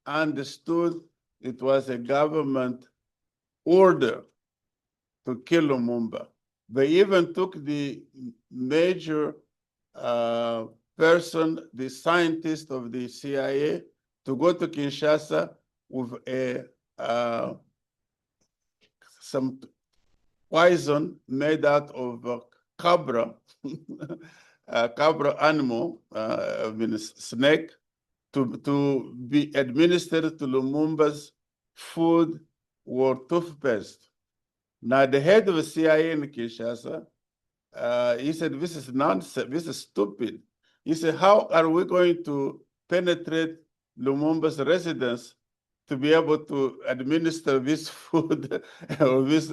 understood it was a government order to kill Lumumba. They even took the major person, the scientist of the CIA, to go to Kinshasa with some poison made out of cabra, cabra animal, I mean snake, to be administered to Lumumba's food or toothpaste. Now, the head of the CIA in Kinshasa, he said, this is nonsense, this is stupid. He said, how are we going to penetrate Lumumba's residence to be able to administer this food or this,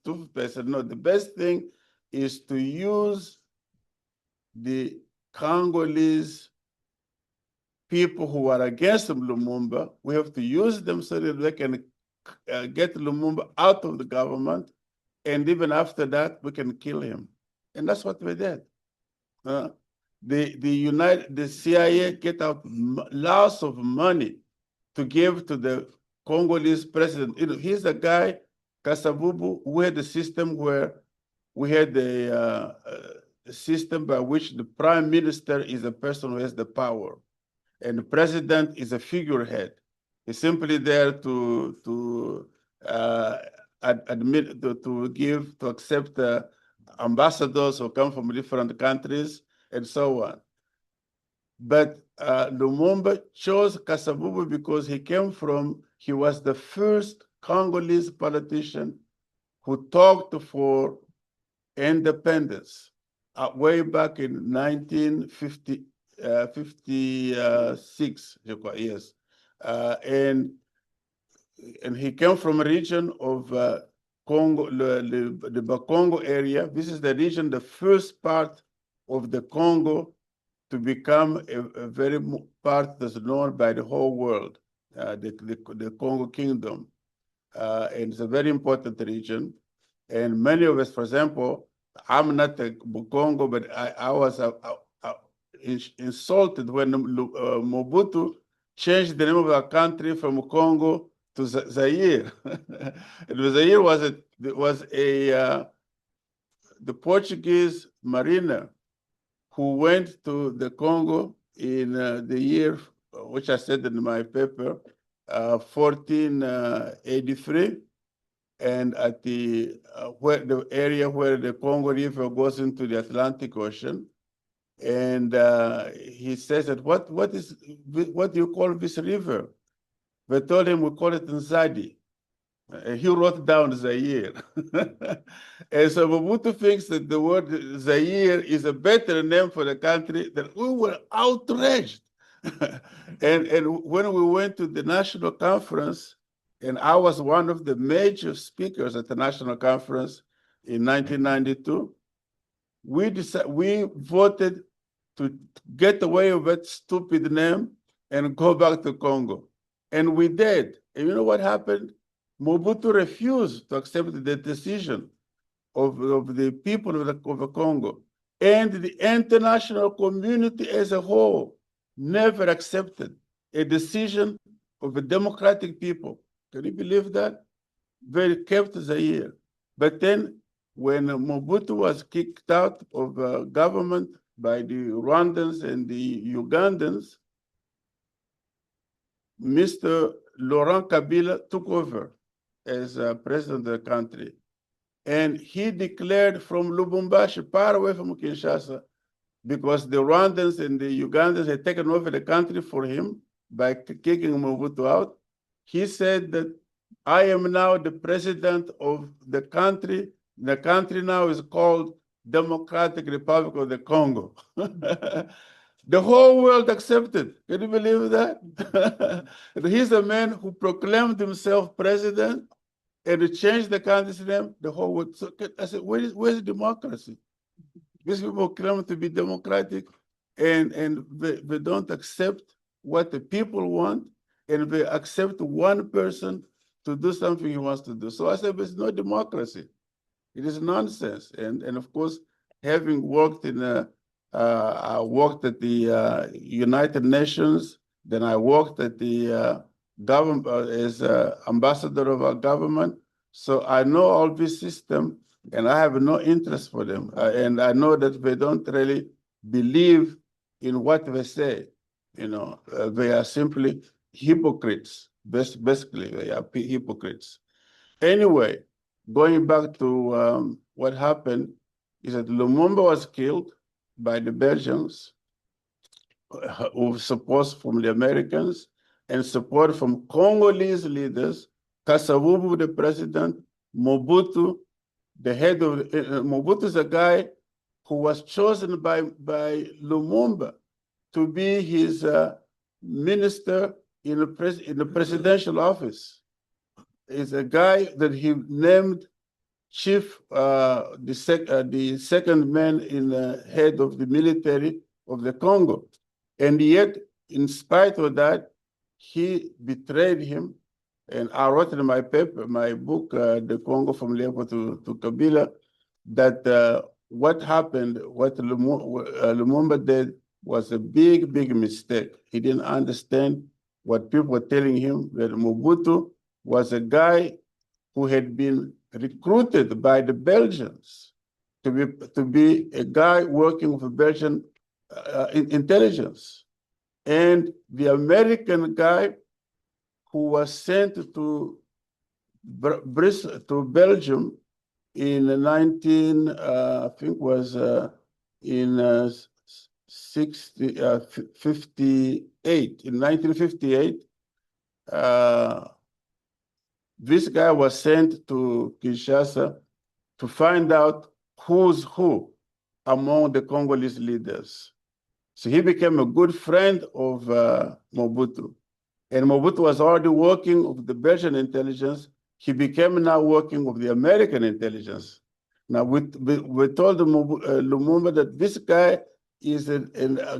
toothpaste? No, the best thing is to use the Congolese people who are against Lumumba. We have to use them so that they can get Lumumba out of the government, and even after that, we can kill him. And that's what we did. The CIA get out lots of money to give to the Congolese president. He's a guy, Kasavubu, who had a system where we had a system by which the prime minister is a person who has the power, and the president is a figurehead. He's simply there to admit, to accept ambassadors who come from different countries and so on. But Lumumba chose Kasavubu because he was the first Congolese politician who talked for independence way back in 1956, yes. And he came from a region of Congo, the Bakongo area. This is the region, the first part of the Congo to become a very part that's known by the whole world, the Congo Kingdom. And it's a very important region. And many of us, for example, I'm not a Bakongo, but I was insulted when Mobutu changed the name of our country from Congo to Zaire. Zaire was the Portuguese mariner who went to the Congo in the year, which I said in my paper, 1483, and at the area where the Congo River goes into the Atlantic Ocean. And he says that what do you call this river? They told him we call it Nzadi. He wrote down Zaire. And so Mobutu thinks that the word Zaire is a better name for the country. That we were outraged. and when we went to the national conference, and I was one of the major speakers at the national conference in 1992, we voted to get away with that stupid name and go back to Congo. And we did. And you know what happened? Mobutu refused to accept the decision of the people of the Congo. And the international community as a whole never accepted a decision of a democratic people. Can you believe that? They kept Zaire. But then when Mobutu was kicked out of government by the Rwandans and the Ugandans, Mr. Laurent Kabila took over as president of the country. And he declared from Lubumbashi, far away from Kinshasa, because the Rwandans and the Ugandans had taken over the country for him by kicking Mobutu out. He said that I am now the president of the country. The country now is called Democratic Republic of the Congo. The whole world accepted. Can you believe that? He's a man who proclaimed himself president and changed the country's name. The whole world. So I said, where's democracy? These people claim to be democratic, and they don't accept what the people want, and they accept one person to do something he wants to do. So I said, there's no democracy. It is nonsense. And of course, having worked in I worked at the United Nations Then I worked at the government as ambassador of our government. So I know all this system, and I have no interest for them. And I know that they don't really believe in what they say. They are simply hypocrites. Basically, they are hypocrites. Anyway, going back to what happened is that Lumumba was killed by the Belgians with support from the Americans and support from Congolese leaders, Kasavubu, the president, Mobutu, the head of Mobutu is a guy who was chosen by Lumumba to be his minister in the presidential office. Is a guy that he named chief, the second man in the head of the military of the Congo. And yet, in spite of that, he betrayed him. And I wrote in my paper, my book, The Congo from Leopold to Kabila, that what happened, what Lumumba did was a big, big mistake. He didn't understand what people were telling him, that Mobutu was a guy who had been recruited by the Belgians to be a guy working with Belgian intelligence. And the American guy who was sent to Belgium in 1958. In 1958, this guy was sent to Kinshasa to find out who's who among the Congolese leaders. So he became a good friend of Mobutu. And Mobutu was already working with the Belgian intelligence. He became now working with the American intelligence. Now, we told Lumumba that this guy is a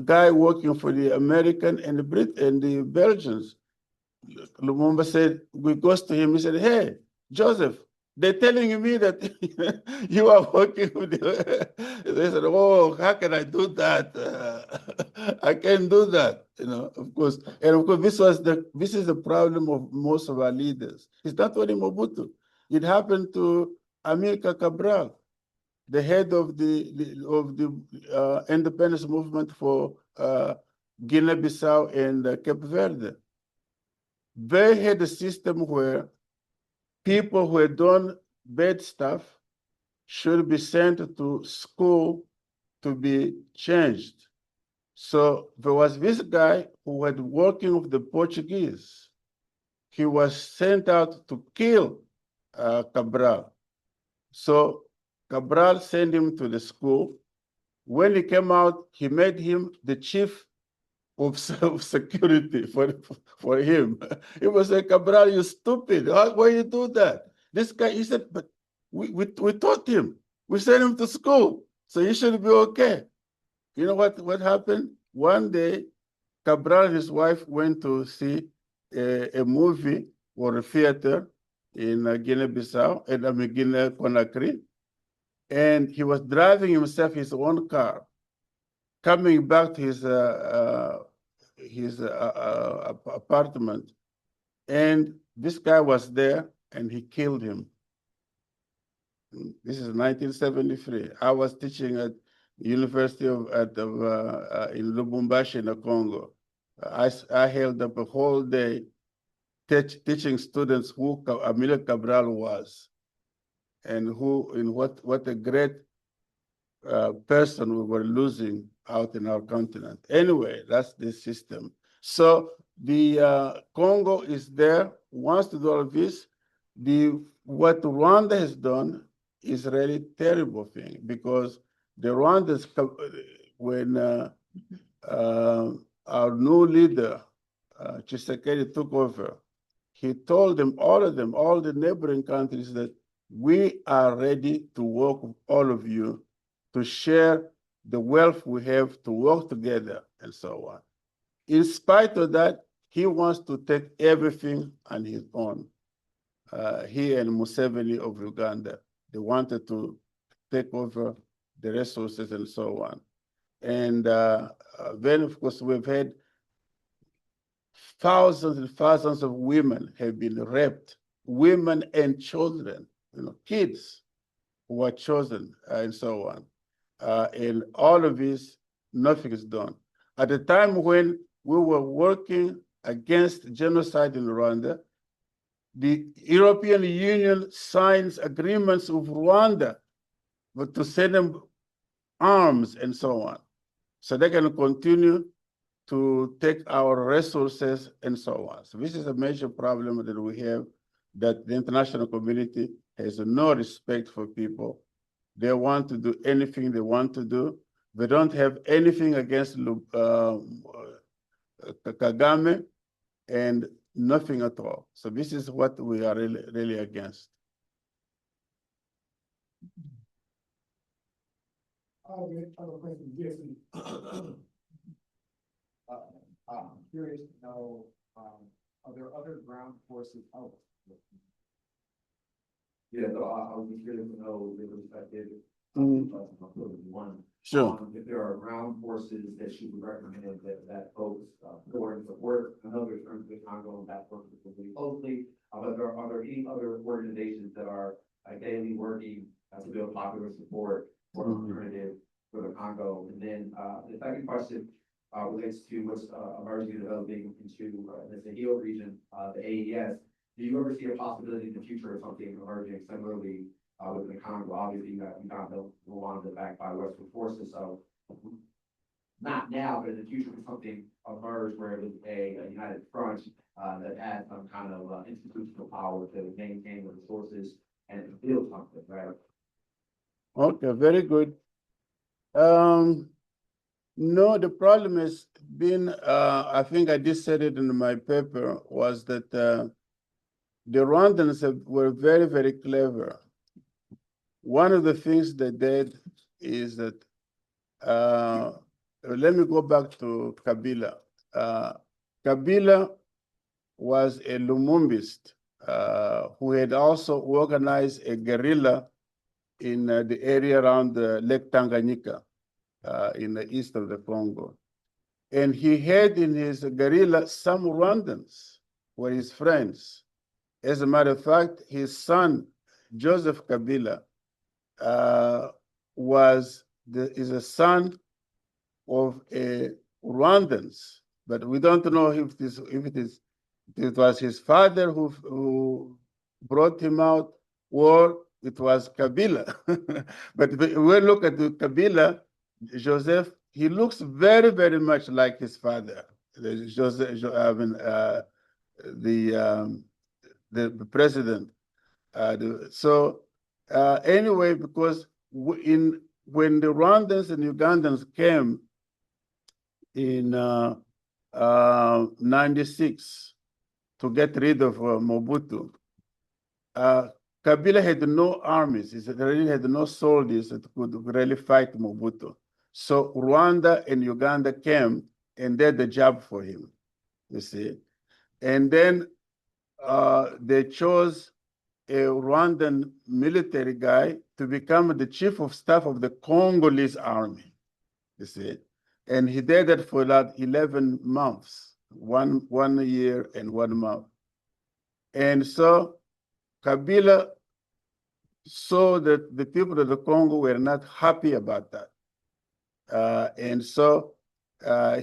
guy working for the American and the Belgians. Lumumba said, we goes to him, he said, hey, Joseph, they're telling me that you are working with the... They said, oh, how can I do that? I can't do that, of course. And of course, this is the problem of most of our leaders. It's not only Mobutu. It happened to Amilcar Cabral, the head of the independence movement for Guinea-Bissau and Cape Verde. They had a system where people who had done bad stuff should be sent to school to be changed. So there was this guy who had working with the Portuguese. He was sent out to kill Cabral. So Cabral sent him to the school. When he came out, he made him the chief of security for him. He was like, Cabral, you stupid. Why you do that? This guy, he said, but we taught him. We sent him to school, so he should be okay. You know what happened? One day, Cabral and his wife went to see a movie or a theater in Guinea-Bissau, and Guinea-Conakry, and he was driving himself his own car, coming back to his apartment, and this guy was there, and he killed him. This is 1973. I was teaching at University in Lubumbashi in the Congo. I held up a whole day teaching students who Amilcar Cabral was, and what a great person we were losing out in our continent. Anyway, that's the system. So the Congo is there, wants to do all of this. What Rwanda has done is really terrible thing, because the Rwandans, when our new leader, Tshisekedi, took over, he told them, all the neighboring countries, that we are ready to work with all of you to share the wealth we have, to work together, and so on. In spite of that, he wants to take everything on his own. He and Museveni of Uganda, they wanted to take over the resources and so on. And then, of course, we've had thousands and thousands of women have been raped, women and children, kids who were chosen, and so on. And all of this, nothing is done. At the time when we were working against genocide in Rwanda, the European Union signs agreements with Rwanda but to send them arms and so on, so they can continue to take our resources and so on. So this is a major problem that we have, that the international community has no respect for people. They want to do anything they want to do. They don't have anything against Kagame, and nothing at all. So this is what we are really, really against. I have a question, Jason. I'm curious to know, are there other ground forces out? Yeah, so I would be curious to know the perspective. One, Sure. If there are ground forces that you would recommend that folks go and support. I know there's terms of Congo and that works really closely. But are there any other organizations that are daily working to build popular support for alternative for the Congo? And then the second question relates to what's emerging and developing into the Sahel region, the AES. Do you ever see a possibility in the future of something emerging similarly within the Congo? Obviously, you got Rwanda backed by Western forces, so not now, but in the future, if something emerge where it was a united front that had some kind of institutional power to maintain the resources and to build something, right? Okay, very good. No, the problem has been, I think I just said it in my paper, was that the Rwandans were very, very clever. One of the things they did is that, let me go back to Kabila. Kabila was a Lumumbist who had also organized a guerrilla in the area around Lake Tanganyika in the east of the Congo. And he had in his guerrilla some Rwandans were his friends. As a matter of fact, his son, Joseph Kabila, is a son of a Rwandans, but we don't know if it was his father who brought him out, or it was Kabila. But when we look at the Kabila, Joseph, he looks very, very much like his father. Joseph, I mean, the president. Anyway, because when the Rwandans and Ugandans came in 96 to get rid of Mobutu, Kabila had no armies. He really had no soldiers that could really fight Mobutu. So Rwanda and Uganda came and did the job for him, you see. And then they chose a Rwandan military guy to become the chief of staff of the Congolese army, you see. And he did that for about 11 months, one year and 1 month. And so Kabila saw that the people of the Congo were not happy about that. And so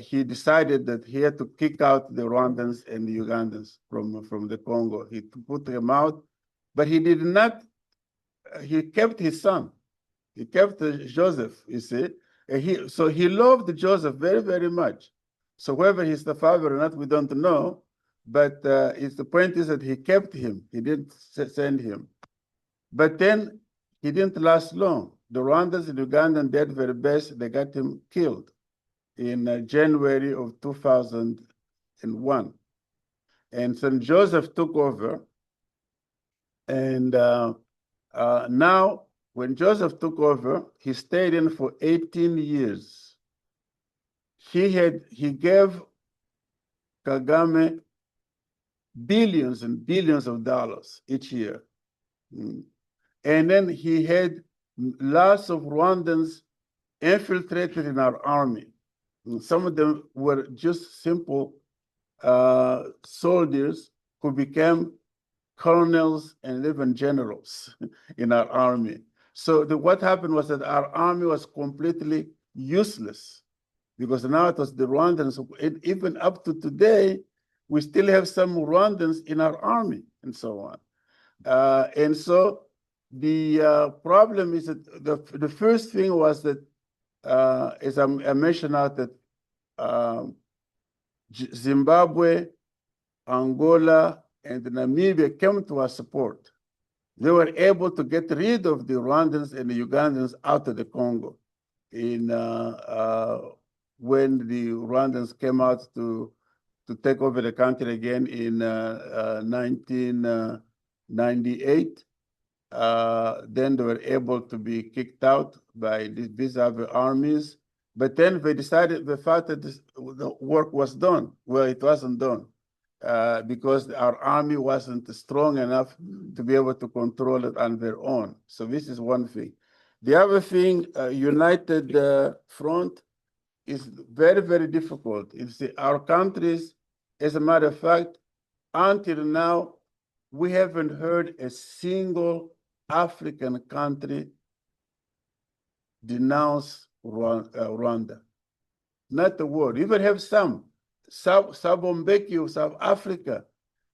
he decided that he had to kick out the Rwandans and the Ugandans from the Congo. He put them out, but he did not, he kept his son. He kept Joseph, you see. And so he loved Joseph very, very much. So whether he's the father or not, we don't know. But the point is that he kept him. He didn't send him. But then he didn't last long. The Rwandans and Ugandans did their best. They got him killed in January of 2001. And St. Joseph took over. And now, when Joseph took over, he stayed in for 18 years. He gave Kagame billions and billions of dollars each year. And then he had lots of Rwandans infiltrated in our army. Some of them were just simple soldiers who became colonels and even generals in our army. So what happened was that our army was completely useless because now it was the Rwandans. And even up to today, we still have some Rwandans in our army and so on. And so the problem is that the first thing was that, as I mentioned out, that Zimbabwe, Angola, and Namibia came to our support. They were able to get rid of the Rwandans and the Ugandans out of the Congo when the Rwandans came out to take over the country again in 1998. Then they were able to be kicked out by these other armies. But then they decided, the fact that the work was done. Well, it wasn't done because our army wasn't strong enough to be able to control it on their own. So this is one thing. The other thing, united front is very, very difficult. It's our countries, as a matter of fact, until now, we haven't heard a single African country denounce Rwanda. Not a word. We even have some. Thabo Mbeki of South Africa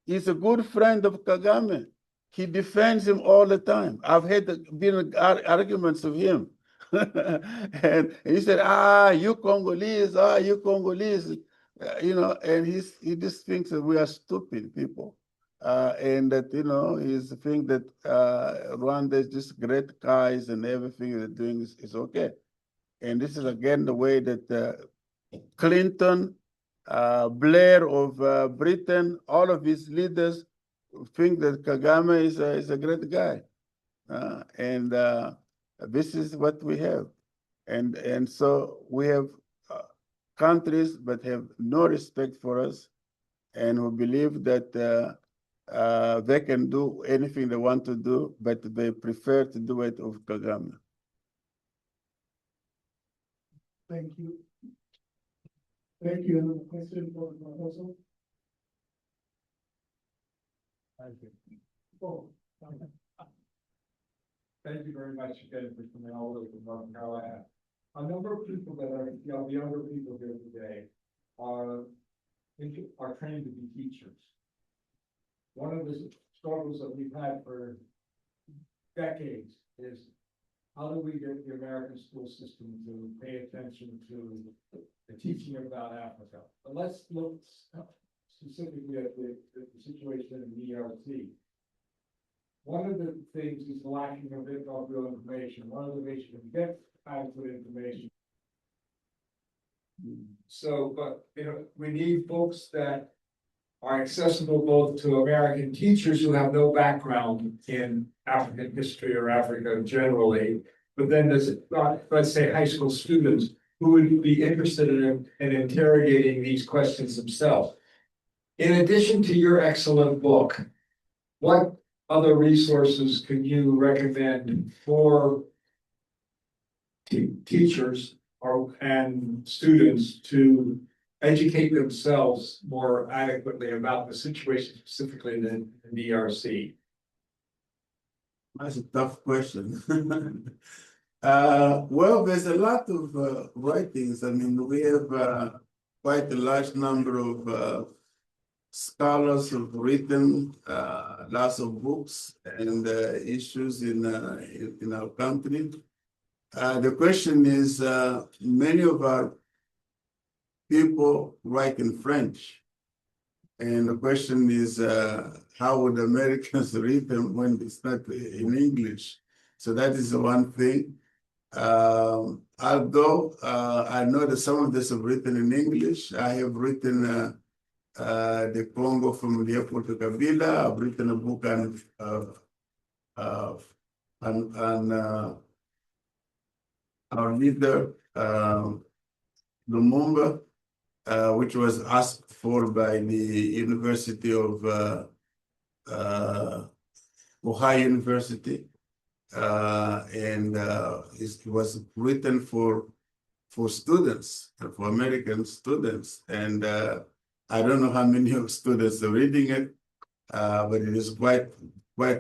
is a good friend of Kagame. He defends him all the time. I've had been arguments with him. And he said, you Congolese, you Congolese. And he just thinks that we are stupid people. And that, he's think that Rwanda is just great guys and everything they're doing is okay. And this is again the way that Clinton, Blair of Britain, all of his leaders think that Kagame is a great guy. And this is what we have. And so we have countries that have no respect for us and who believe that they can do anything they want to do, but they prefer to do it with Kagame. Thank you. Thank you. Another question for the proposal? Thank you. Thank you very much again for coming all the way from North Carolina. A number of people that are, the younger people here today are trained to be teachers. One of the struggles that we've had for decades is how do we get the American school system to pay attention to the teaching about Africa? But let's look specifically at the situation in the ERC. One of the things is the lacking of real information. One of the ways you can get adequate information. So, but we need folks that are accessible both to American teachers who have no background in African history or Africa generally, but then there's, let's say, high school students who would be interested in interrogating these questions themselves. In addition to your excellent book, what other resources can you recommend for teachers and students to educate themselves more adequately about the situation specifically in the ERC? That's a tough question. Well, there's a lot of writings. I mean, we have quite a large number of scholars who've written lots of books and issues in our country. The question is, many of our people write in French. And the question is, how would Americans read them when it's not in English? So that is the one thing. Although I know that some of this are written in English, I have written the Congo from Yeboah to Kabila. I've written a book on our leader, Lumumba, which was asked for by the University of Ohio University. And it was written for students, for American students. And I don't know how many of students are reading it, but it is quite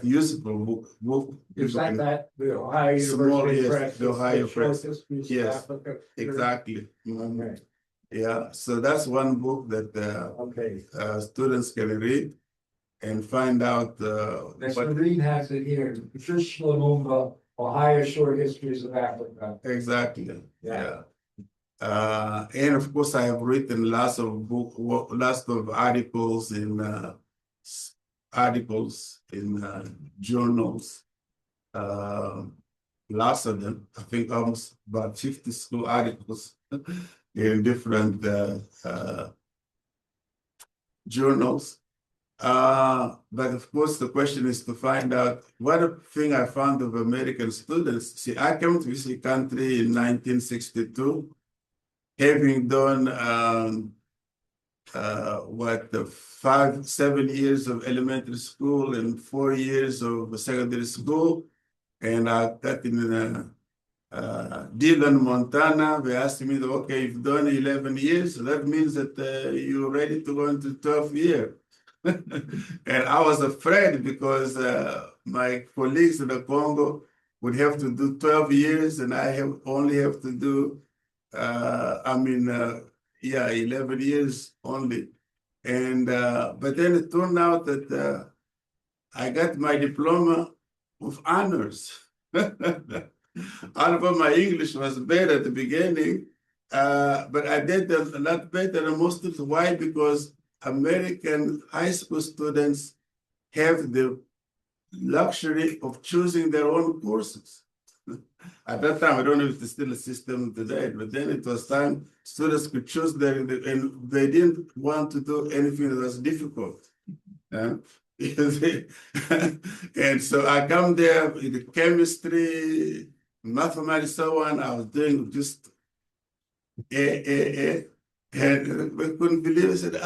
useful book. Is that the Ohio Small, University yes, Press? the Ohio Press. Histories of Yes, Africa? exactly. Okay, Yeah, so that's one book that okay. students can read and find out Mr. Reed has it here, Patricia Lumumba, Ohio Short Histories of Africa. exactly. Yeah. And of course, I have written lots of articles in journals. Lots of them. I think almost about 50 school articles in different journals. But of course, the question is to find out what thing I found of American students. See, I came to this country in 1962, having done 7 years of elementary school and 4 years of secondary school. And I got in Dillon, Montana. They asked me, okay, you've done 11 years, so that means that you're ready to go into 12th year. And I was afraid because my colleagues in the Congo would have to do 12 years and I only have to do, 11 years only. And, but then it turned out that I got my diploma with honors. Although my English was bad at the beginning, but I did a lot better than most of them. Why? Because American high school students have the luxury of choosing their own courses. At that time, I don't know if it's still a system today, but then it was time students could choose and they didn't want to do anything that was difficult. And so I come there with the chemistry, mathematics, so on. I was doing just and we couldn't believe it. I said,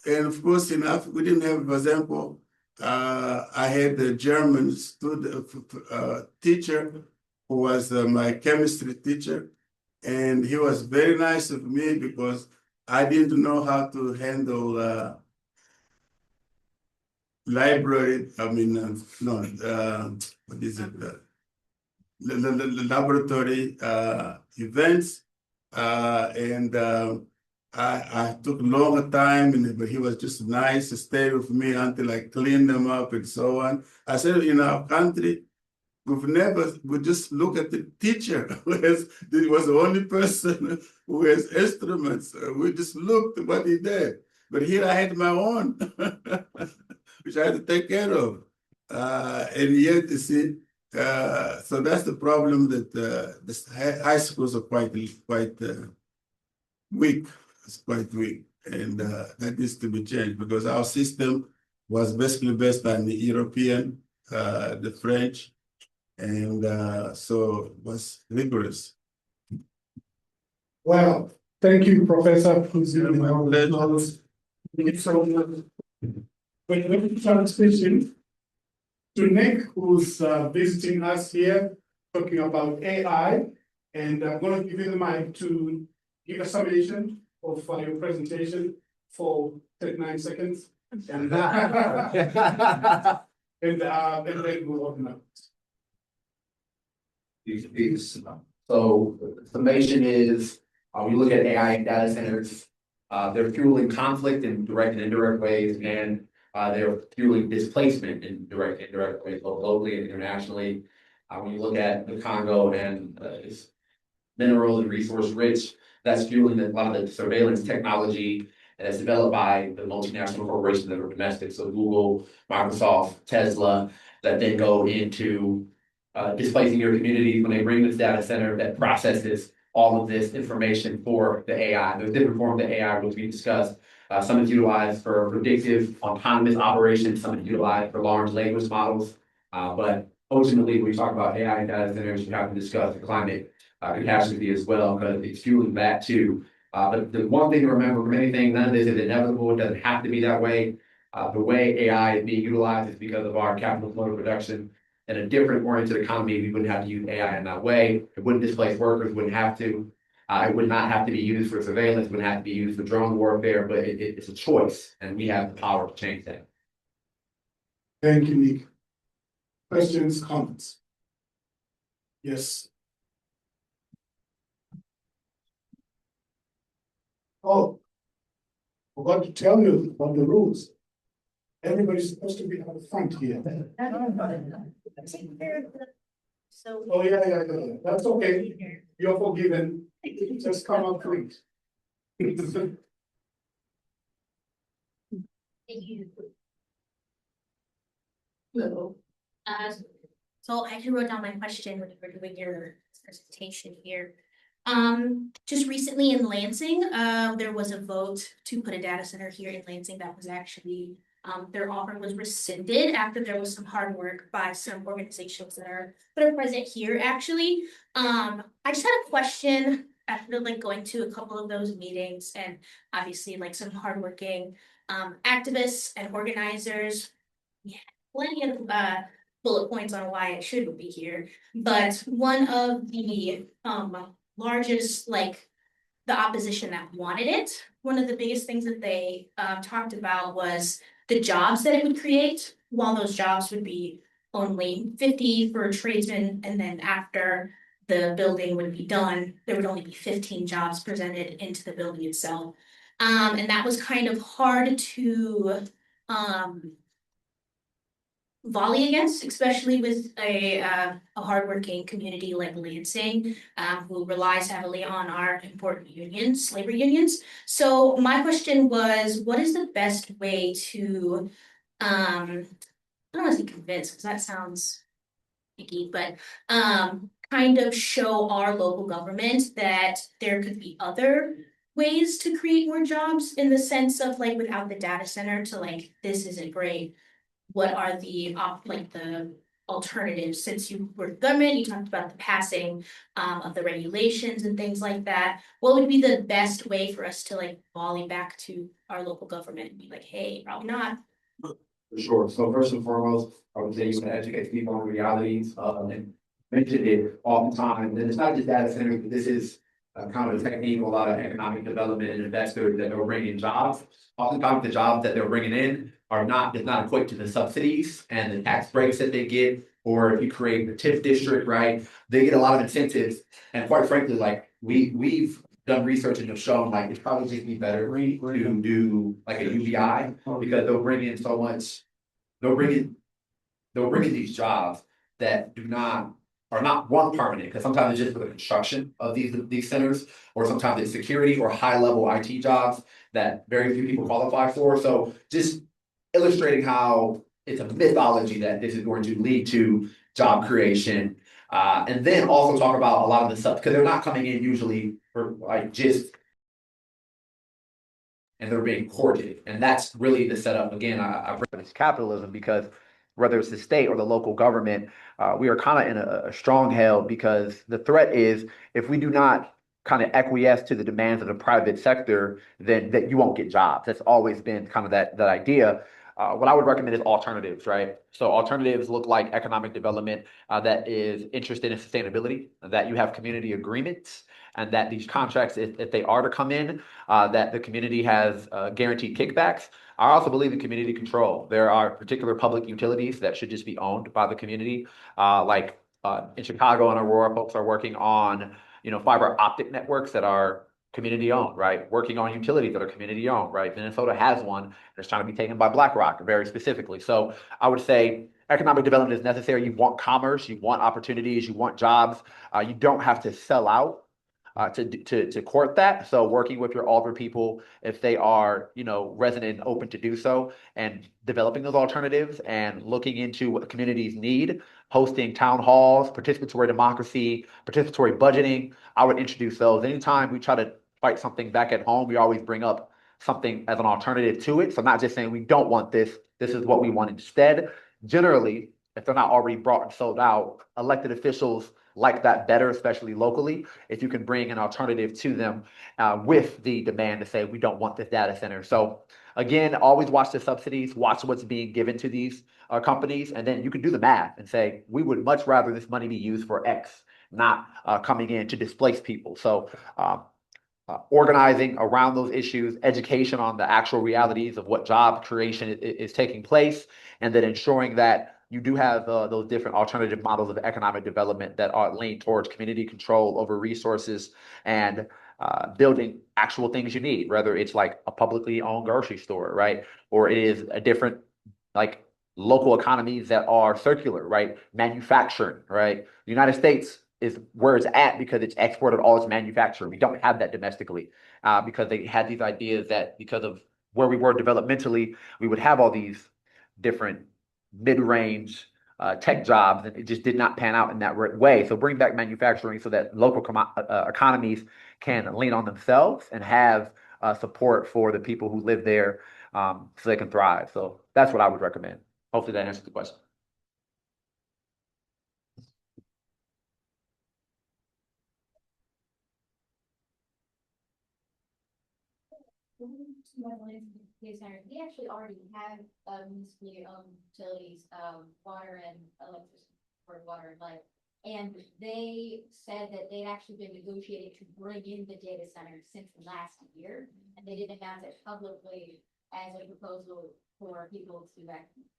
and of course in Africa we didn't have, for example, I had a German student teacher who was my chemistry teacher, and he was very nice of me because I didn't know how to handle library, what is it? The laboratory events. I took a longer time, but he was just nice to stay with me until I cleaned them up and so on. I said, in our country, we just look at the teacher who was the only person who has instruments. We just looked at what he did. But here I had my own, which I had to take care of. And yet, you see, so that's the problem that the high schools are quite weak. It's quite weak. And that needs to be changed because our system was basically based on the European, the French, and so it was rigorous. Well, thank you, Professor. When we transition to Nick, who's visiting us here, talking about AI, and I'm going to give you the mic to give a summation of your presentation for 39 seconds, and then we'll open up. So the summation is, we look at AI and data centers, they're fueling conflict in direct and indirect ways, and they're fueling displacement in direct and indirect ways, both locally and internationally. When you look at the Congo and it's mineral and resource rich, that's fueling a lot of the surveillance technology that's developed by the multinational corporations that are domestic, so Google, Microsoft, Tesla, that then go into displacing your communities when they bring this data center that processes all of this information for the AI. There's different forms of AI which we discussed. Some is utilized for predictive autonomous operations, some is utilized for large language models. But ultimately, when we talk about AI and data centers, we have to discuss the climate catastrophe as well, because it's fueling that too. But the one thing to remember from anything, none of this is inevitable. It doesn't have to be that way. The way AI is being utilized is because of our capital flow production. In a different oriented economy, we wouldn't have to use AI in that way. It wouldn't displace workers, wouldn't have to. It would not have to be used for surveillance, wouldn't have to be used for drone warfare, but it's a choice, and we have the power to change that. Thank you, Nick. Questions, comments? Yes. Oh, forgot to tell you about the rules. Everybody's supposed to be at the front here. So. Oh, yeah, that's okay. You're forgiven. Just come up, please. Hello. So I actually wrote down my question when you were doing your presentation here. Just recently in Lansing, there was a vote to put a data center here in Lansing that was actually, their offer was rescinded after there was some hard work by some organizations that are present here, actually. I just had a question after like going to a couple of those meetings and obviously like some hardworking activists and organizers. Yeah, plenty of bullet points on why it should be here. But one of the largest, like the opposition that wanted it, one of the biggest things that they talked about was the jobs that it would create. While those jobs would be only 50 for tradesmen, and then after the building would be done, there would only be 15 jobs presented into the building itself. And that was kind of hard to volley against, especially with a hardworking community like Lansing, who relies heavily on our important unions, labor unions. So my question was, what is the best way to, I don't want to say convince, because that sounds icky, but kind of show our local government that there could be other ways to create more jobs, in the sense of like without the data center to like, this isn't great. What are the the alternatives? Since you were government, you talked about the passing of the regulations and things like that. What would be the best way for us to like volley back to our local government and be like, hey, probably not? For sure. So first and foremost, I would say you can educate people on realities, and mention it all the time. And it's not just data centers, but this is kind of a technique, a lot of economic development and investors that are bringing jobs. Oftentimes the jobs that they're bringing in does not equate to the subsidies and the tax breaks that they get. Or if you create the TIF district, right, they get a lot of incentives. And quite frankly, like we've done research and have shown like it's probably just be better to do like a UBI, because they'll bring in so much, they'll bring in these jobs that are not one permanent, because sometimes it's just for the construction of these centers, or sometimes it's security or high level IT jobs that very few people qualify for. So just illustrating how it's a mythology that this is going to lead to job creation. And then also talk about a lot of the stuff, because they're not coming in usually for like just, and they're being courted. And that's really the setup. Again, I bring this capitalism, because whether it's the state or the local government, we are kind of in a stronghold, because the threat is if we do not kind of acquiesce to the demands of the private sector, then that you won't get jobs. That's always been kind of that idea. What I would recommend is alternatives, right? So alternatives look like economic development that is interested in sustainability, that you have community agreements, and that these contracts, if they are to come in, that the community has guaranteed kickbacks. I also believe in community control. There are particular public utilities that should just be owned by the community. In Chicago and Aurora, folks are working on, fiber optic networks that are community owned, right? Working on utilities that are community owned, right? Minnesota has one that's trying to be taken by BlackRock very specifically. So I would say economic development is necessary. You want commerce, you want opportunities, you want jobs. You don't have to sell out to court that. So working with your alder people, if they are, resident and open to do so, and developing those alternatives and looking into what the communities need, hosting town halls, participatory democracy, participatory budgeting. I would introduce those. Anytime we try to fight something back at home, we always bring up something as an alternative to it. So not just saying we don't want this, this is what we want instead. Generally, if they're not already brought and sold out, elected officials like that better, especially locally, if you can bring an alternative to them with the demand to say, we don't want this data center. So again, always watch the subsidies, watch what's being given to these companies, and then you can do the math and say, we would much rather this money be used for X not coming in to displace people. So organizing around those issues, education on the actual realities of what job creation is taking place, and then ensuring that you do have those different alternative models of economic development that are leaned towards community control over resources and building actual things you need, whether it's like a publicly owned grocery store, right? Or it is a different, like, local economies that are circular, right? Manufacturing, right? The United States is where it's at because it's exported all its manufacturing. We don't have that domestically because they had these ideas that because of where we were developmentally, we would have all these different mid-range tech jobs, and it just did not pan out in that way. So bring back manufacturing so that local economies can lean on themselves and have support for the people who live there so they can thrive. So that's what I would recommend. Hopefully that answers the question. We actually already have municipally owned utilities, water and electricity, or water and light. And they said that they'd actually been negotiating to bring in the data centers since last year. And they didn't announce it publicly as a proposal for people to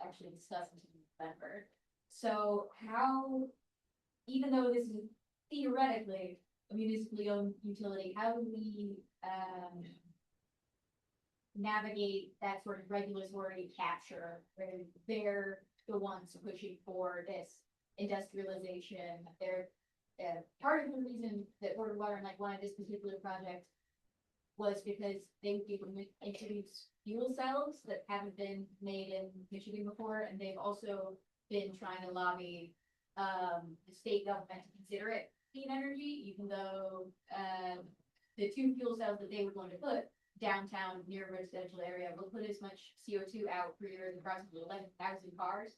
actually discuss in November. So how, even though this is theoretically a municipally owned utility, how do we navigate that sort of regulatory capture where they're the ones pushing for this industrialization? They're part of the reason that Board of Water and like wanted this particular project was because they would be able to introduce fuel cells that haven't been made in Michigan before, and they've also been trying to lobby the state government to consider it clean energy, even though the two fuel cells that they were going to put downtown near a residential area will put as much CO2 out per year as approximately 11,000 cars.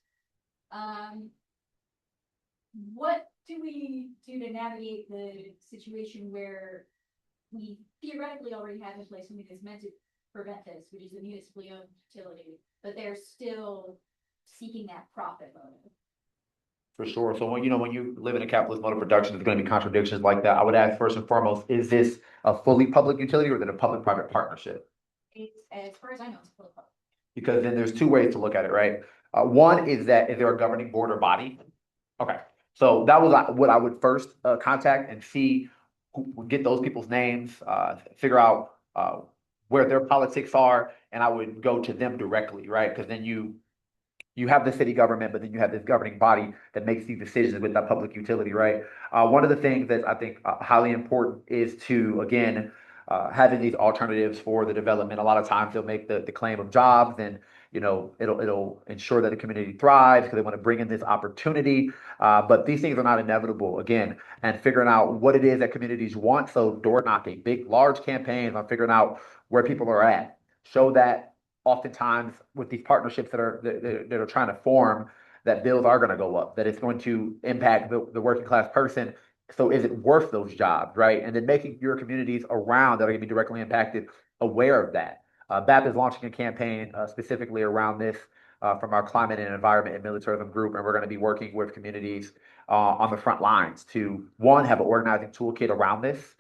What do we do to navigate the situation where we theoretically already have in place something that's meant to prevent this, which is a municipally owned utility, but they're still seeking that profit motive? For sure. So when you live in a capitalist mode of production, there's going to be contradictions like that. I would ask first and foremost, is this a fully public utility or is it a public-private partnership? It's, as far as I know, it's public. Because then there's two ways to look at it, right? One is that is there a governing board or body? Okay, so that was what I would first contact and see, get those people's names, figure out where their politics are, and I would go to them directly, right? Because then you have the city government, but then you have this governing body that makes these decisions with that public utility, right? One of the things that I think highly important is to, again, having these alternatives for the development. A lot of times they'll make the claim of jobs, and it'll ensure that the community thrives because they want to bring in this opportunity. But these things are not inevitable, again, and figuring out what it is that communities want. So door knocking, big, large campaigns on figuring out where people are at. Show that oftentimes with these partnerships that are trying to form, that bills are going to go up, that it's going to impact the working class person. So is it worth those jobs, right? And then making your communities around that are going to be directly impacted aware of that. BAP is launching a campaign specifically around this from our climate and environment and militarism group, and we're going to be working with communities on the front lines to, one, have an organizing toolkit around this,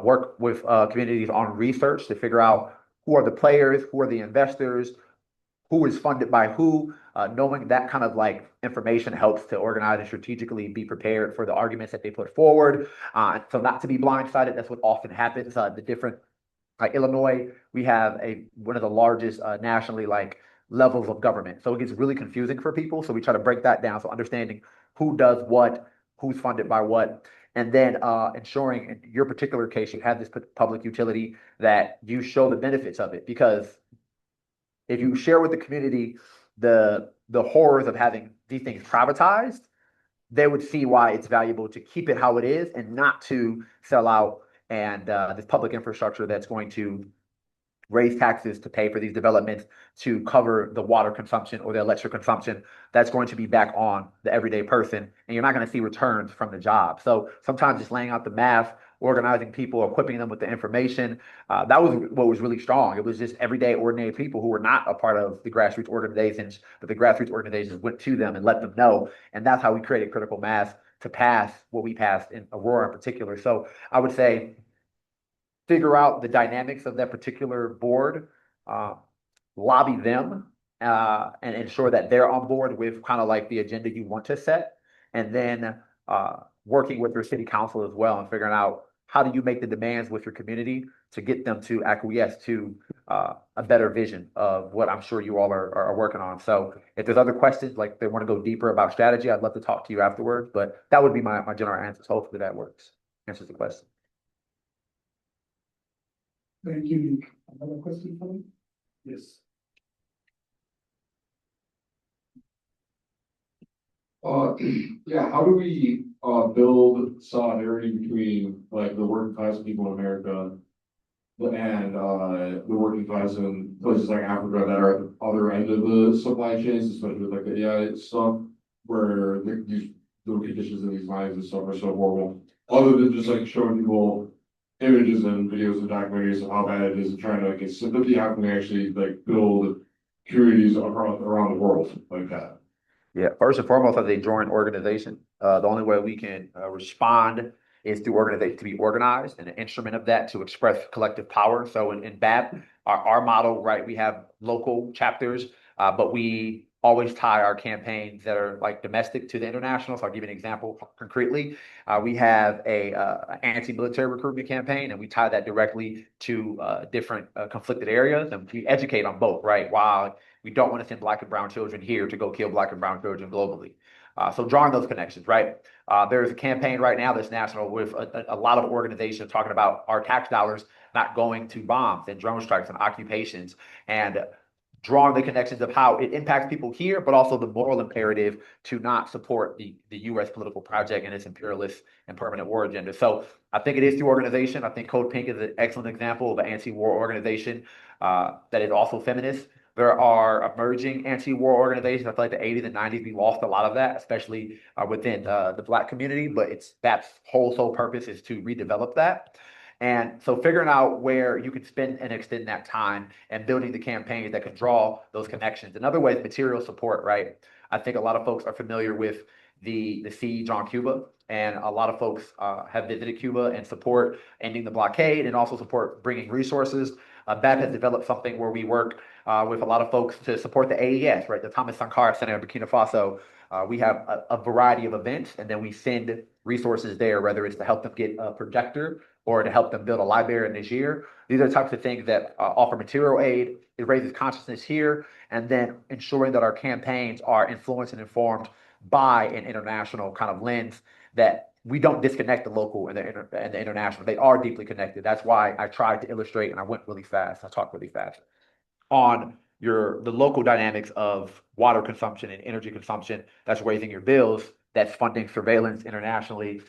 work with communities on research to figure out who are the players, who are the investors, who is funded by who. Knowing that kind of like information helps to organize and strategically be prepared for the arguments that they put forward. So not to be blindsided, that's what often happens. The different, like Illinois, we have one of the largest nationally like levels of government. So it gets really confusing for people. So we try to break that down. So understanding who does what, who's funded by what. And then ensuring in your particular case, you have this public utility that you show the benefits of it. Because if you share with the community the horrors of having these things privatized, they would see why it's valuable to keep it how it is and not to sell out and this public infrastructure that's going to raise taxes to pay for these developments to cover the water consumption or the electric consumption that's going to be back on the everyday person, and you're not going to see returns from the job. So sometimes just laying out the math, organizing people, equipping them with the information, that was what was really strong. It was just everyday ordinary people who were not a part of the grassroots organizations, but the grassroots organizations went to them and let them know, and that's how we created critical mass to pass what we passed in Aurora in particular. So I would say figure out the dynamics of that particular board, lobby them, and ensure that they're on board with kind of like the agenda you want to set. And then working with your city council as well and figuring out how do you make the demands with your community to get them to acquiesce to a better vision of what I'm sure you all are working on. So if there's other questions, like they want to go deeper about strategy, I'd love to talk to you afterwards, but that would be my general answers. Hopefully that works, answers the question. Thank you. Another question for me? Yes. Yeah, how do we build solidarity between like the working class people in America and the working class in places like Africa that are at the other end of the supply chains, especially with like the AI stuff, where these the conditions in these mines and stuff are so horrible. Other than just like showing people images and videos and documentaries of how bad it is and trying to get sympathy, how can we actually like build communities around the world like that? Yeah, first and foremost, as a joint organization, the only way we can respond is through organization, to be organized and an instrument of that to express collective power. So in BAP, our model, right, we have local chapters, but we always tie our campaigns that are like domestic to the international. So I'll give you an example concretely. We have a anti-military recruitment campaign, and we tie that directly to different conflicted areas, and we educate on both, right? While we don't want to send Black and brown children here to go kill Black and brown children globally. So drawing those connections, right? There's a campaign right now that's national with a lot of organizations talking about our tax dollars not going to bombs and drone strikes and occupations, and drawing the connections of how it impacts people here, but also the moral imperative to not support the U.S. political project and its imperialist and permanent war agenda. So I think it is through organization. I think Code Pink is an excellent example of an anti-war organization that is also feminist. There are emerging anti-war organizations. I feel like the 80s and 90s, we lost a lot of that, especially within the Black community, but that's whole sole purpose is to redevelop that. And so figuring out where you can spend and extend that time and building the campaigns that can draw those connections. Another way is material support, right? I think a lot of folks are familiar with the siege on Cuba, and a lot of folks have visited Cuba and support ending the blockade and also support bringing resources. BAP has developed something where we work with a lot of folks to support the AES, right? The Thomas Sankara Center in Burkina Faso. We have a variety of events, and then we send resources there, whether it's to help them get a projector or to help them build a library in Niger. These are the types of things that offer material aid. It raises consciousness here, and then ensuring that our campaigns are influenced and informed by an international kind of lens, that we don't disconnect the local and the international. They are deeply connected. That's why I tried to illustrate, and I went really fast. I talked really fast on the local dynamics of water consumption and energy consumption. That's raising your bills. That's funding surveillance internationally,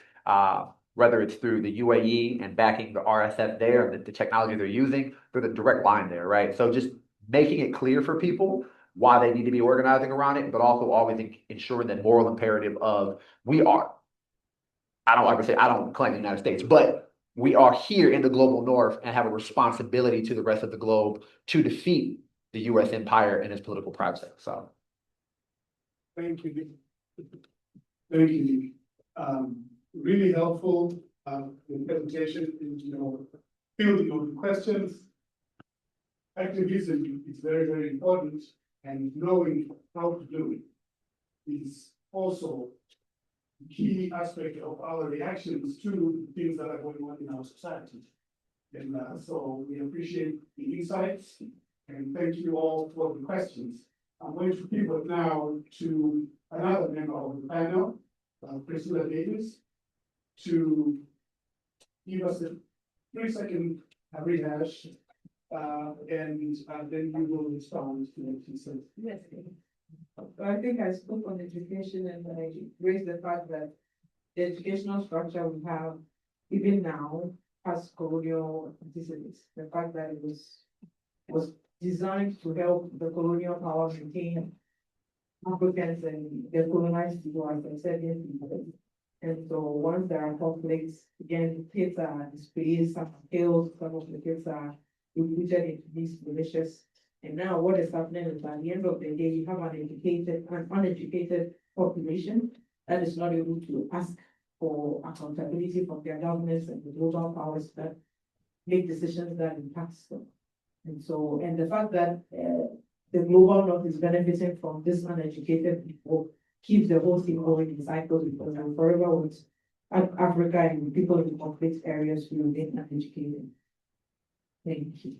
whether it's through the UAE and backing the RSF there, the technology they're using, through the direct line there, right? So just making it clear for people why they need to be organizing around it, but also always ensuring that moral imperative of I don't claim the United States, but we are here in the global north and have a responsibility to the rest of the globe to defeat the U.S. empire and its political project. So, Thank you. Thank you. Really helpful the presentation, and fielding of the questions. Activism is very, very important, and knowing how to do it is also a key aspect of our reactions to things that are going on in our society. And so we appreciate the insights, and thank you all for the questions. I'm going to pivot now to another member of the panel, Priscilla Davies, to give us a 3-second rehash, and then we will respond to what she said. Yes. I think I spoke on education, and I raised the fact that the educational structure we have, even now, has colonial antecedents. The fact that it was designed to help the colonial power maintain Africans and the colonized people, as I said yesterday. And so once there are conflicts, again, kids are displaced, some are killed, some of the kids are recruited into these militias. And now what is happening is at the end of the day, you have an uneducated population that is not able to ask for accountability from their governments and the global powers that make decisions that impact them. And so, and the fact that the global north is benefiting from this uneducated people keeps the whole thing going in cycles, because I'm forever with Africa and people in conflict areas who remain uneducated. Thank you.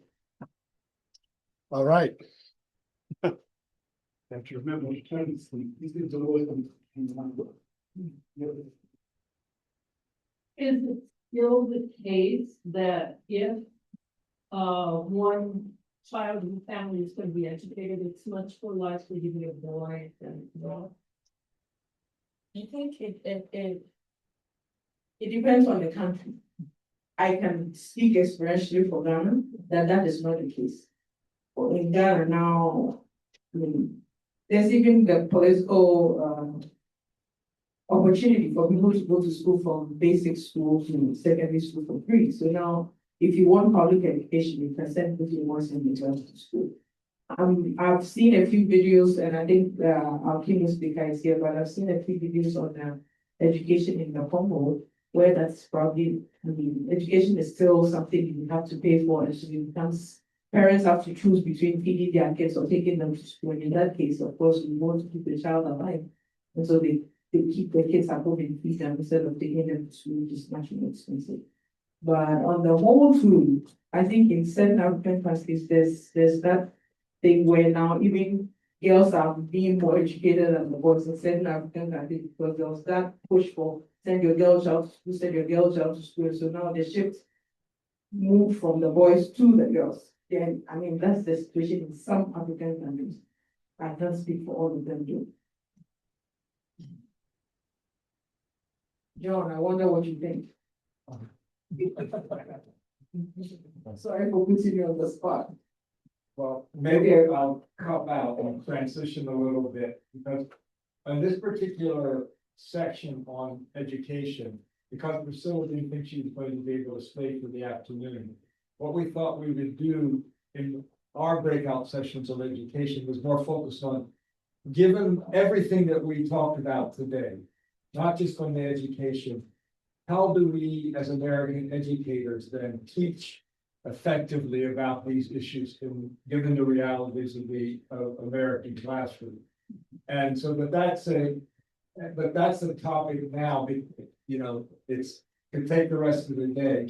All right. Have to remember, these things are always Is it still the case that if one child in the family is going to be educated, it's much more likely to be a boy than a girl? I think it depends on the country. I can speak experientially for Ghana that that is not the case. But in Ghana now, I mean, there's even the political opportunity for people to go to school from basic school to secondary school for free. So now, if you want public education, you can send people to school. I've seen a few videos, and I think our keynote speaker is here, but I've seen a few videos on education in the Congo, where that's probably, I mean, education is still something you have to pay for, and so it becomes, parents have to choose between feeding their kids or taking them to school. And in that case, of course, we want to keep the child alive, and so they keep their kids at home and feed them instead of taking them to school, which is much more expensive. But on the whole, too, I think in certain African countries, there's that thing where now even girls are being more educated than the boys in certain African countries, because there was that push for send your girl child to school, send your girl child to school. So now the shift moved from the boys to the girls. Then, I mean, that's the situation in some African countries. I can't speak for all of them, too. John, I wonder what you think. Sorry for putting you on the spot. Well, maybe I'll come out and transition a little bit, because on this particular section on education, because Priscilla didn't think she was going to be able to stay for the afternoon, what we thought we would do in our breakout sessions of education was more focused on, given everything that we talked about today, not just on the education, how do we as American educators then teach effectively about these issues given the realities of the American classroom? And so that's the topic now, you know, it's could take the rest of the day.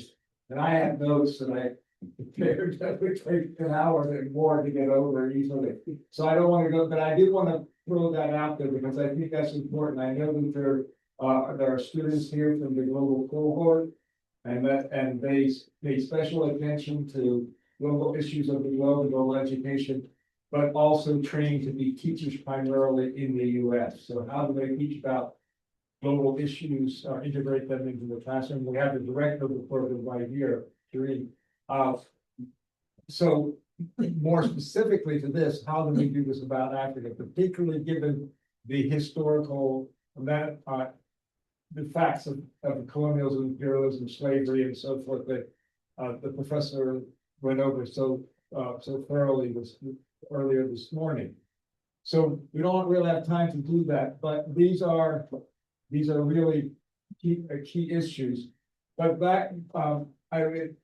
And I have notes that I prepared that would take an hour and more to get over easily. So I don't want to go, but I did want to throw that out there because I think that's important. I know that there are students here from the global cohort, and they pay special attention to global issues of the globe and global education, but also trained to be teachers primarily in the US. So how do they teach about global issues or integrate them into the classroom? We have the director of the program right here, Shereen. So more specifically to this, how do we do this about Africa, particularly given the historical the facts of colonialism, imperialism, slavery, and so forth that the professor went over so thoroughly earlier this morning. So we don't really have time to do that, but these are really key issues. But I would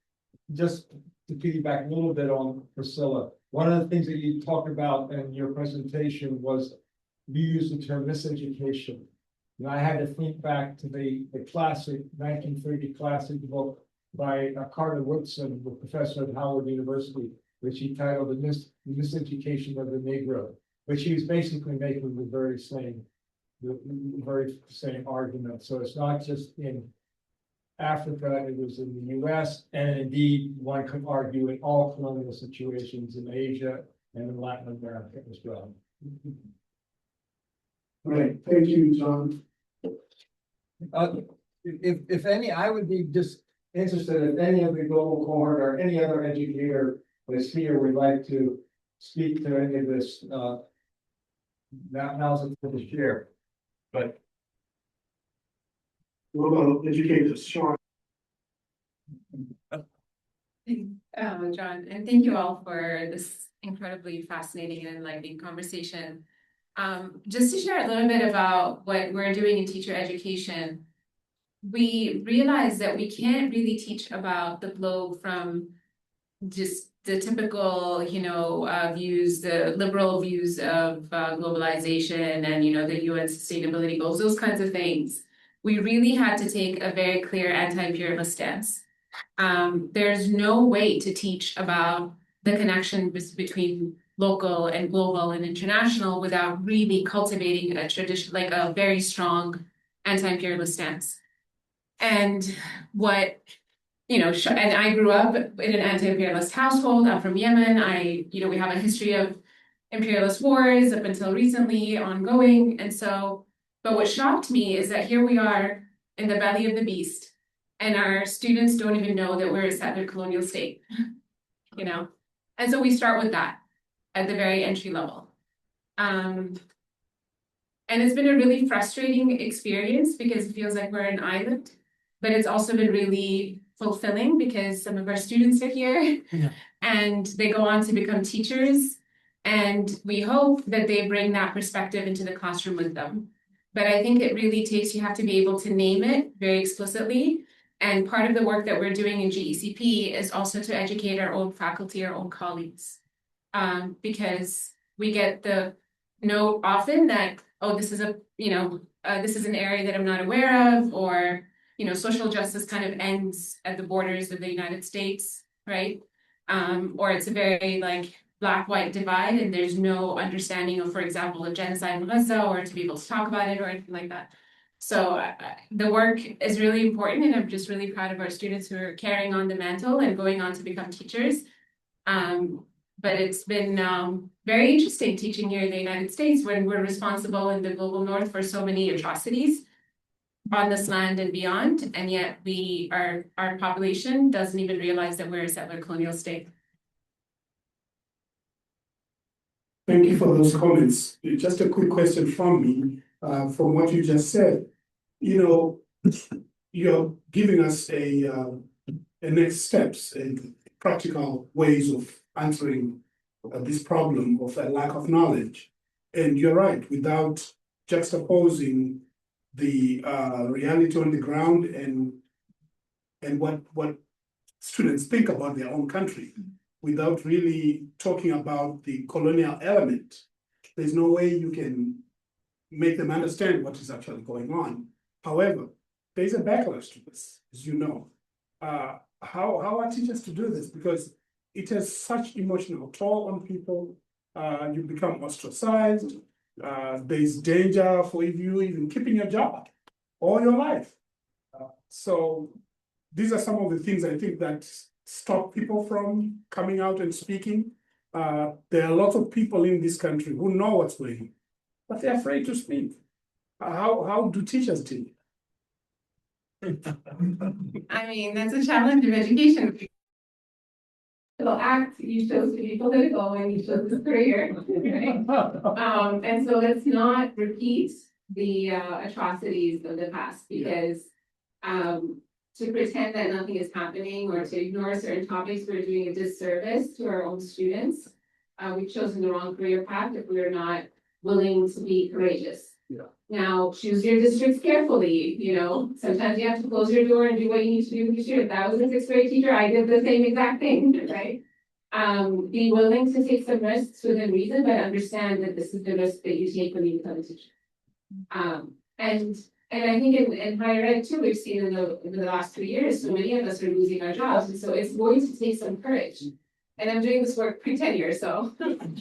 just to piggyback a little bit on Priscilla. One of the things that you talked about in your presentation was you used the term miseducation. And I had to think back to the classic 1930 classic book by Carter Woodson, the professor at Howard University, which he titled The Miseducation of the Negro, which he was basically making the very same argument. So it's not just in Africa, it was in the US, and indeed one could argue in all colonial situations in Asia and in Latin America as well. Right, thank you, John. If any, I would be just interested if any of the global cohort or any other educator was here would like to speak to any of this. Now's the time to share. But What about educators, Sean? John, and thank you all for this incredibly fascinating and enlightening conversation. Just to share a little bit about what we're doing in teacher education, we realize that we can't really teach about the globe from just the typical, views, the liberal views of globalization and, the UN sustainability goals, those kinds of things. We really had to take a very clear anti-imperialist stance. There's no way to teach about the connection between local and global and international without really cultivating a tradition, like a very strong anti-imperialist stance. And what, and I grew up in an anti-imperialist household. I'm from Yemen. We have a history of imperialist wars up until recently, ongoing. And so, but what shocked me is that here we are in the belly of the beast, and our students don't even know that we're a settler colonial state, And so we start with that at the very entry level. And it's been a really frustrating experience because it feels like we're an island, but it's also been really fulfilling because some of our students are here and they go on to become teachers. And we hope that they bring that perspective into the classroom with them. But I think it really takes, you have to be able to name it very explicitly. And part of the work that we're doing in GECP is also to educate our own faculty, our own colleagues. Because we get the note often that, oh, this is this is an area that I'm not aware of, or, social justice kind of ends at the borders of the United States, right? Or it's a very black-white divide, and there's no understanding of, for example, of genocide in Gaza, or to be able to talk about it or anything like that. So the work is really important, and I'm just really proud of our students who are carrying on the mantle and going on to become teachers. But it's been very interesting teaching here in the United States when we're responsible in the global north for so many atrocities on this land and beyond, and yet our population doesn't even realize that we're a settler colonial state. Thank you for those comments. Just a quick question from me, from what you just said. You're giving us a next steps and practical ways of answering this problem of a lack of knowledge. And you're right, without juxtaposing the reality on the ground and what students think about their own country, without really talking about the colonial element, there's no way you can make them understand what is actually going on. However, there's a backlash to this, as you know. How are teachers to do this? Because it has such emotional toll on people. You become ostracized. There's danger for you even keeping your job all your life. So these are some of the things I think that stop people from coming out and speaking. There are lots of people in this country who know what's going on, but they're afraid to speak. How do teachers deal? I mean, that's a challenge of education. Act, you chose to be political and you chose this career, right? And so let's not repeat the atrocities of the past, because to pretend that nothing is happening or to ignore certain topics, we're doing a disservice to our own students. We've chosen the wrong career path if we're not willing to be courageous. Now, choose your districts carefully. Sometimes you have to close your door and do what you need to do with your students. I was a sixth grade teacher. I did the same exact thing, right? Be willing to take some risks within reason, but understand that this is the risk that you take when you become a teacher. And I think in higher ed too, we've seen in the last 2 years, so many of us are losing our jobs, and so it's going to take some courage. And I'm doing this work pre-tenure, so.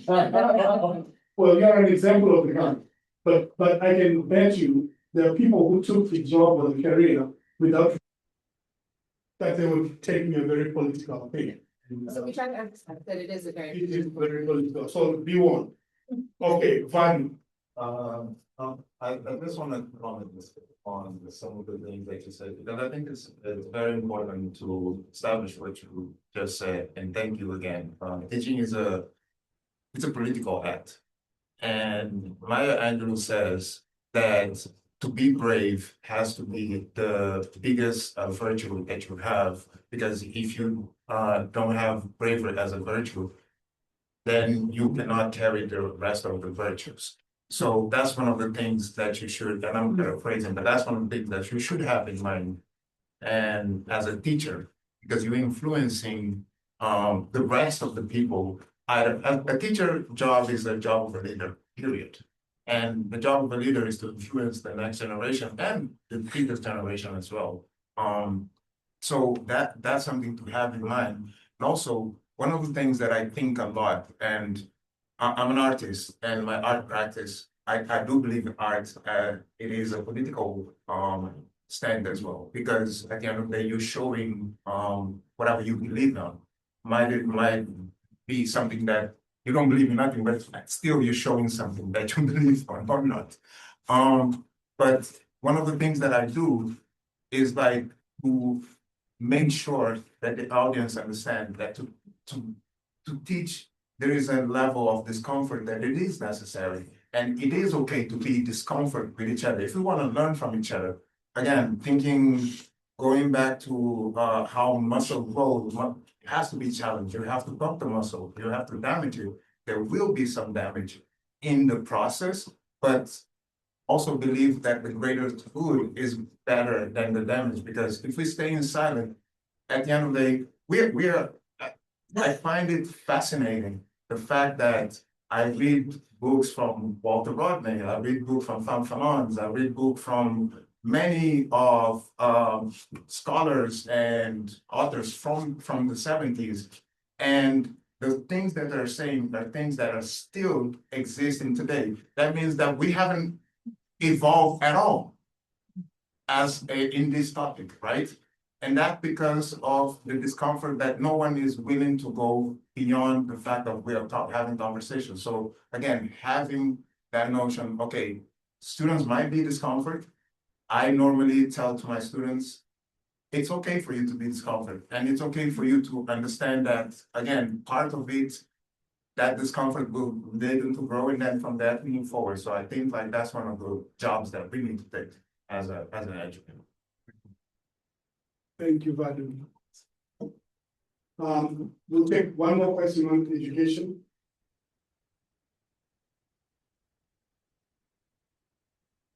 Well, you're an example of the kind. But I can bet you there are people who took the job or the career without that they were taking a very political thing. So we try to emphasize that it is a very. It is very political. So be one. Okay, Van. I just want to comment on some of the things that you said, because I think it's very important to establish what you just said, and thank you again. Teaching is it's a political act. And Maya Angelou says that to be brave has to be the biggest virtue that you have, because if you don't have bravery as a virtue, then you cannot carry the rest of the virtues. So that's one of the things that you should, and I'm paraphrasing, but that's one of the things that you should have in mind. And as a teacher, because you're influencing the rest of the people. A teacher job is a job of a leader, period. And the job of a leader is to influence the next generation and the previous generation as well. So that's something to have in mind. And also, one of the things that I think a lot, and I'm an artist, and my art practice, I do believe in art. It is a political stand as well, because at the end of the day, you're showing whatever you believe in. Might be something that you don't believe in nothing, but still you're showing something that you believe on or not. But one of the things that I do is like to make sure that the audience understand that to teach, there is a level of discomfort that it is necessary. And it is okay to be discomfort with each other. If we want to learn from each other, again, going back to how muscle grows, it has to be challenged. You have to pump the muscle, you have to damage it. There will be some damage in the process, but also believe that the greater good is better than the damage, because if we stay in silent, at the end of the day, I find it fascinating, the fact that I read books from Walter Rodney, I read books from Thompson, I read books from many of scholars and authors from the 70s. And the things that they're saying are things that are still existing today. That means that we haven't evolved at all in this topic, right? And that's because of the discomfort that no one is willing to go beyond the fact that we are having conversations. So again, having that notion, okay, students might be discomfort. I normally tell to my students, it's okay for you to be discomfort, and it's okay for you to understand that, again, part of it, that discomfort will lead them to grow, and then from that move forward. So I think like that's one of the jobs that we need to take as an educator. Thank you, Vadu. We'll take one more question on education.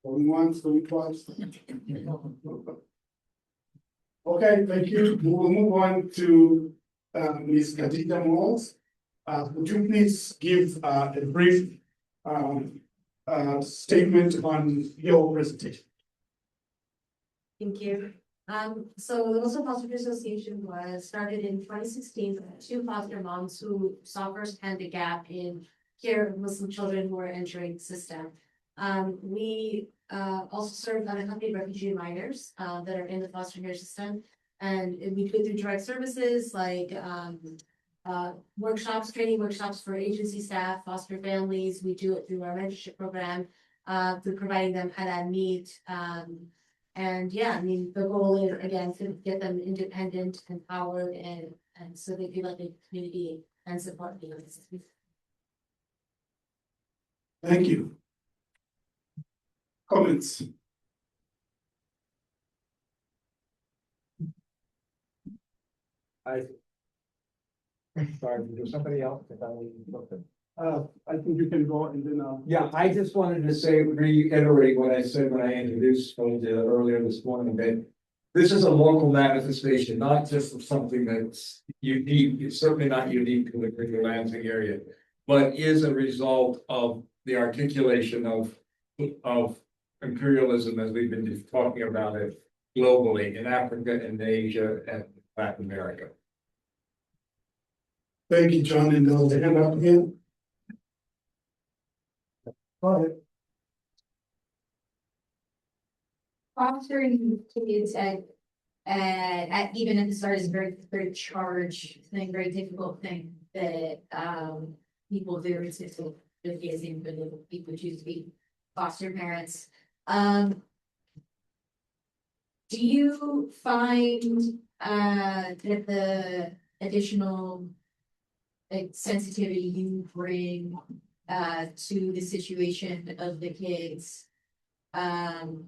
Going once, going twice. Okay, thank you. We will move on to Ms. Khadija Moiz. Would you please give a brief statement on your presentation? Thank you. So the Muslim Foster Care Association was started in 2016 by two foster moms who saw firsthand the gap in care of Muslim children who are entering the system. We also serve unaccompanied refugee minors that are in the foster care system, and we do it through direct services like workshops, training workshops for agency staff, foster families. We do it through our mentorship program, through providing them Hanan meat. And yeah, I mean, the goal is again to get them independent, empowered, and so they feel like a community and support the system. Thank you. Comments? Sorry, there's somebody else that I think you can go and then Yeah, I just wanted to say, reiterate what I said when I introduced earlier this morning, that this is a local manifestation, not just of something that's unique. It's certainly not unique to the Greater Lansing area, but is a result of the articulation of imperialism as we've been talking about it globally in Africa and Asia and Latin America. Thank you, John, and there's a hand up again. Go ahead. Fostering kids at even at the start is a very, very charged thing, very difficult thing that people do. It's amazing for the people who choose to be foster parents. Do you find that the additional sensitivity you bring to the situation of the kids, do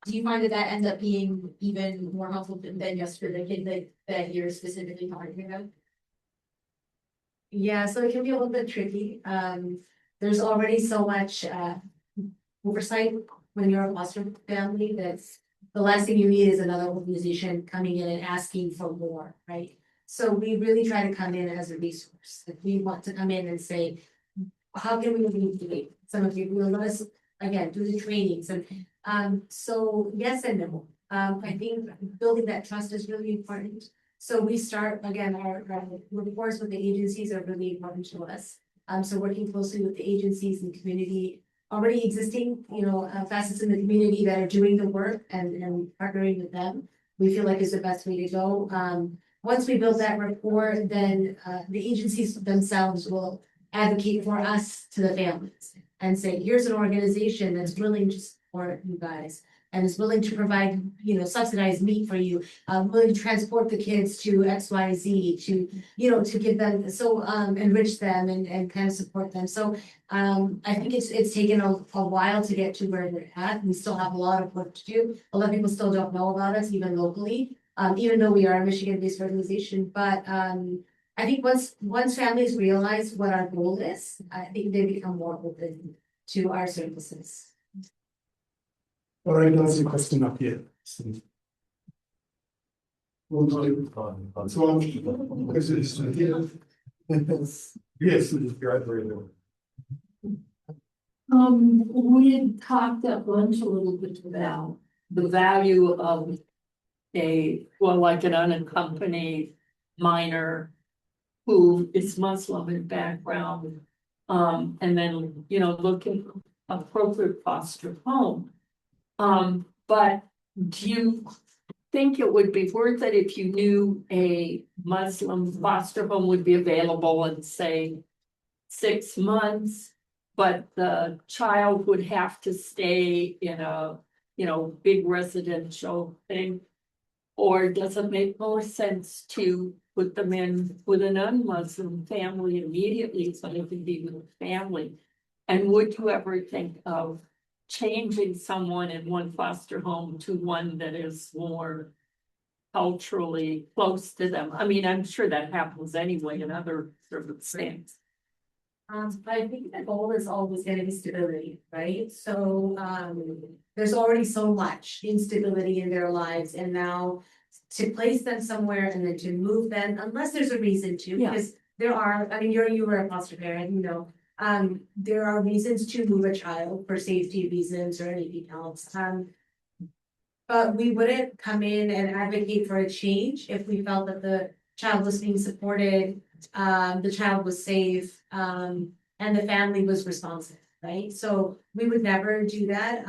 you find that ends up being even more helpful than just for the kid that you're specifically talking about? Yeah, so it can be a little bit tricky. there's already so much oversight when you're a foster family, that's the last thing you need is another organization coming in and asking for more, right? So we really try to come in as a resource. If we want to come in and say, how can we alleviate some of you will let us again do the trainings and so yes and no. I think building that trust is really important. So we start again, our reports with the agencies are really important to us. So working closely with the agencies and community, already existing, facets in the community that are doing the work and partnering with them, we feel like is the best way to go. Once we build that rapport, then the agencies themselves will advocate for us to the families and say, here's an organization that's willing to support you guys and is willing to provide, subsidized meat for you, willing to transport the kids to XYZ, to give them, enrich them and kind of support them. So I think it's taken a while to get to where we're at. We still have a lot of work to do. A lot of people still don't know about us, even locally, even though we are a Michigan-based organization. But I think once families realize what our goal is, I think they become more open to our services. All right, there's a question up here. Yes. We had talked at lunch a little bit about the value of like an unaccompanied minor who is Muslim in background, and then, looking for appropriate foster home. But do you think it would be worth it if you knew a Muslim foster home would be available in, say, 6 months, but the child would have to stay in a, big residential thing? Or does it make more sense to put them in with an un-Muslim family immediately so they can be with a family? And would you ever think of changing someone in one foster home to one that is more culturally close to them? I mean, I'm sure that happens anyway in other circumstances. I think the goal is always going to be stability, right? So there's already so much instability in their lives, and now to place them somewhere and then to move them, unless there's a reason to, because there are. I mean, you were a foster parent, there are reasons to move a child for safety reasons or anything else. But we wouldn't come in and advocate for a change if we felt that the child was being supported, the child was safe, and the family was responsive, right? So we would never do that.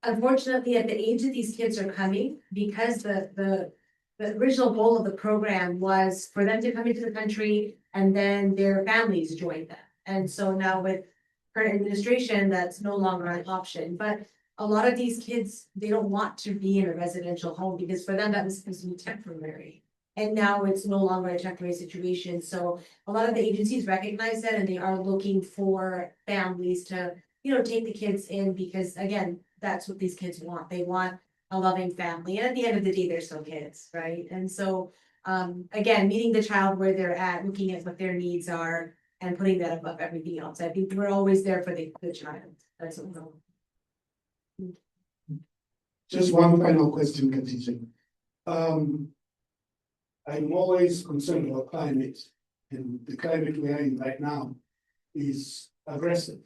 Unfortunately, at the age that these kids are coming, because the original goal of the program was for them to come into the country and then their families join them. And so now with current administration, that's no longer an option. But a lot of these kids, they don't want to be in a residential home because for them that was supposed to be temporary. And now it's no longer a temporary situation. So a lot of the agencies recognize that and they are looking for families to, take the kids in because again, that's what these kids want. They want a loving family. And at the end of the day, they're still kids, right? And so again, meeting the child where they're at, looking at what their needs are and putting that above everything else. I think we're always there for the child. That's what we're. Just one final question, Khadija. I'm always concerned about climate, and the climate we are in right now is aggressive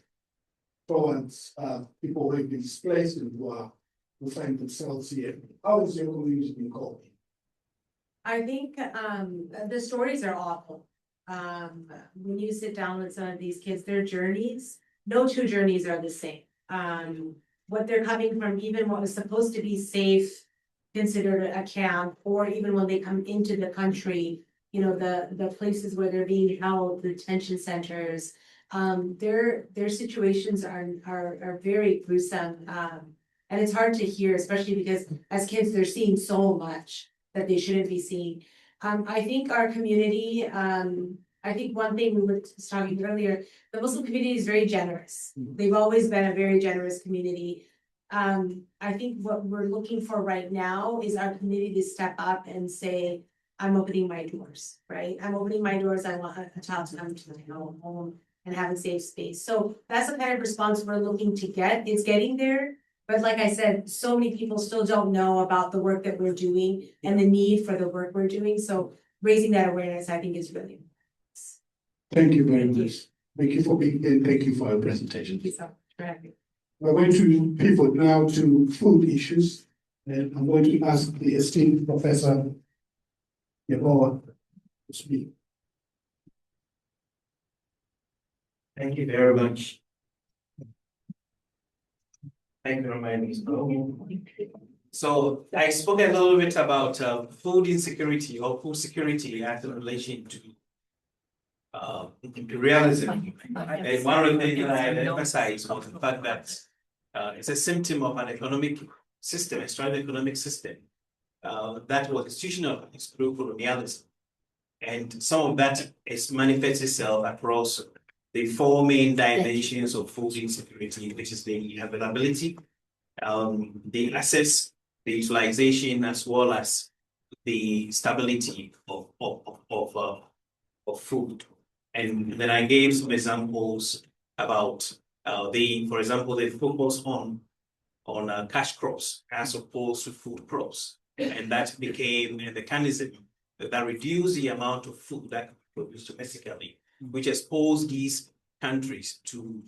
towards people who have been displaced and who find themselves here. How is your community been coping? I think the stories are awful. When you sit down with some of these kids, their journeys, no two journeys are the same. What they're coming from, even what was supposed to be safe, considered a camp, or even when they come into the country, the places where they're being held, the detention centers, their situations are very gruesome. And it's hard to hear, especially because as kids, they're seeing so much that they shouldn't be seeing. I think our community, I think one thing we were talking earlier, the Muslim community is very generous. They've always been a very generous community. I think what we're looking for right now is our community to step up and say, I'm opening my doors, right? I'm opening my doors. I want a child to come to my home. and have a safe space. So that's the kind of response we're looking to get. It's getting there. But like I said, so many people still don't know about the work that we're doing and the need for the work we're doing. So raising that awareness, I think, is really important. Thank you very much. Thank you for being here. Thank you for your presentation. Thank you so much for having me. We're going to pivot now to food issues, and I'm going to ask the esteemed Professor Yeboah to speak. Thank you very much. Thank you for reminding me. So I spoke a little bit about food insecurity or food security as in relation to imperialism. And one of the things that I emphasize was the fact that it's a symptom of an economic system, a strong economic system that was institutional through colonialism. And some of that manifests itself across the four main dimensions of food insecurity, which is the availability, the access, the utilization, as well as the stability of food. And then I gave some examples about for example, the focus on cash crops as opposed to food crops, and that became a mechanism that reduced the amount of food that could be produced domestically, which exposed these countries to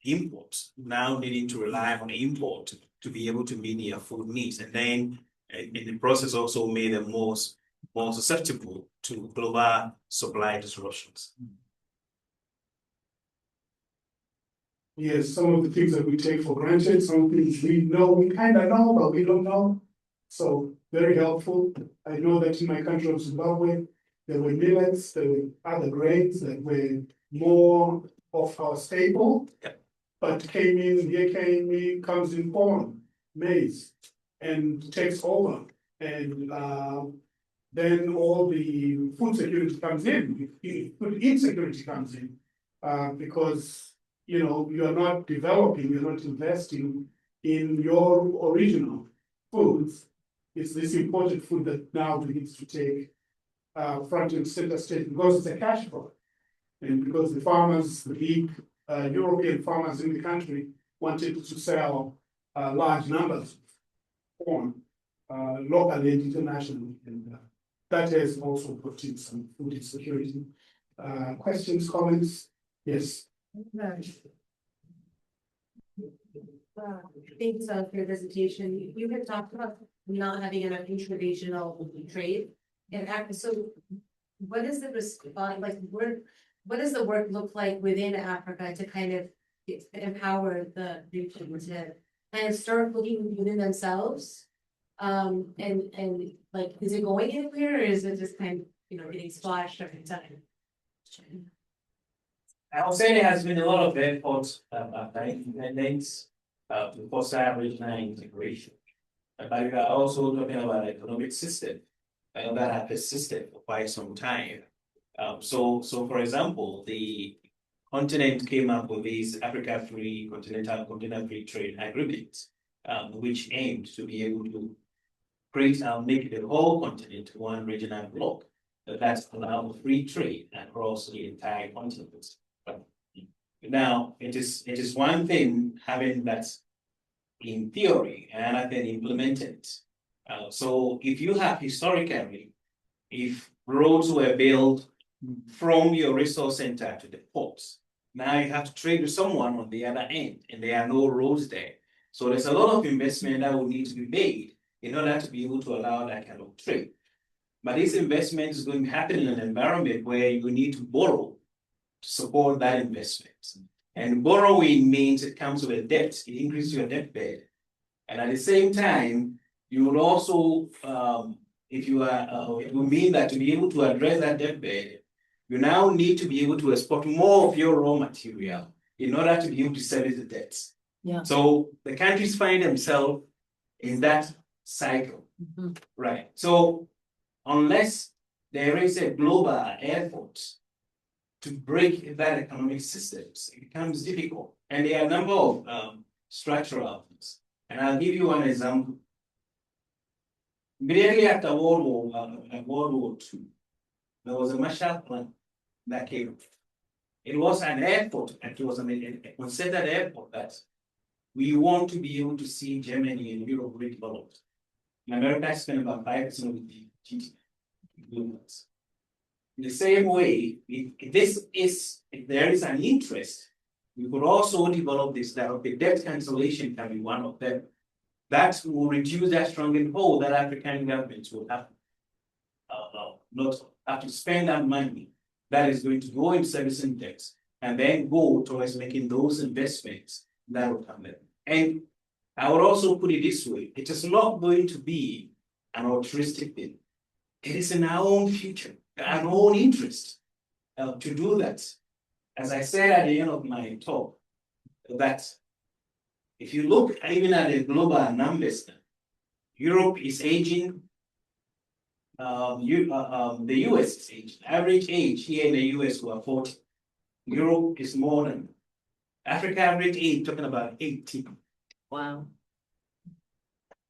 imports, now needing to rely on import to be able to meet their food needs, and then in the process also made them more susceptible to global supply disruptions. Yes, some of the things that we take for granted, some things we know, we kind of know, but we don't know. So very helpful. I know that in my country of Zimbabwe, there were millets, there were other grains that were more of our staple, but comes in corn, maize, and takes over. And then all the food security comes in, food insecurity comes in, because you're not developing, you're not investing in your original foods. It's this imported food that now begins to take front and center stage because it's a cash crop. And because the farmers, the big European farmers in the country wanted to sell large numbers of corn locally and internationally. And that has also put in some food insecurity. Questions, comments? Yes. Thanks for your presentation. You had talked about not having enough intra-regional trade. And so what is the response, what does the work look like within Africa to kind of empower the region to kind of start looking within themselves? And is it going anywhere, or is it just kind of getting splashed every time? I would say there has been a lot of efforts after independence to foster regional integration. But we are also talking about an economic system that has persisted for quite some time. So for example, the continent came up with these Africa Free Continental Free Trade Agreements, which aimed to be able to create and make the whole continent one regional bloc that's allowed free trade across the entire continent. Now, it is one thing having that in theory and another thing implemented. So if you have historically, if roads were built from your resource center to the ports, now you have to trade with someone on the other end, and there are no roads there. So there's a lot of investment that will need to be made in order to be able to allow that kind of trade. But this investment is going to happen in an environment where you need to borrow to support that investment. And borrowing means it comes with a debt, it increases your debt bed. And at the same time, you will also, it will mean that to be able to address that debt bed, you now need to be able to export more of your raw material in order to be able to service the debts. Yeah. So the countries find themselves in that cycle, right? So unless there is a global effort to break that economic systems, it becomes difficult. And there are a number of structural things. And I'll give you one example. Immediately after World War II, there was a Marshall Plan that came. It was an effort, and it was a concerted effort that we want to be able to see Germany and Europe redeveloped. America spent about 5% of the GDP. In the same way, if there is an interest, we could also develop this, that okay, debt cancellation can be one of them. That will reduce that strong hold that African governments will have, not have to spend that money that is going to go in servicing debts and then go towards making those investments that will come in. And I would also put it this way, it is not going to be an altruistic thing. It is in our own future, our own interest to do that. As I said at the end of my talk, that if you look even at the global numbers, Europe is aging, the US is aging. Average age here in the US were 40. Europe is more than Africa average age, talking about 80. Wow.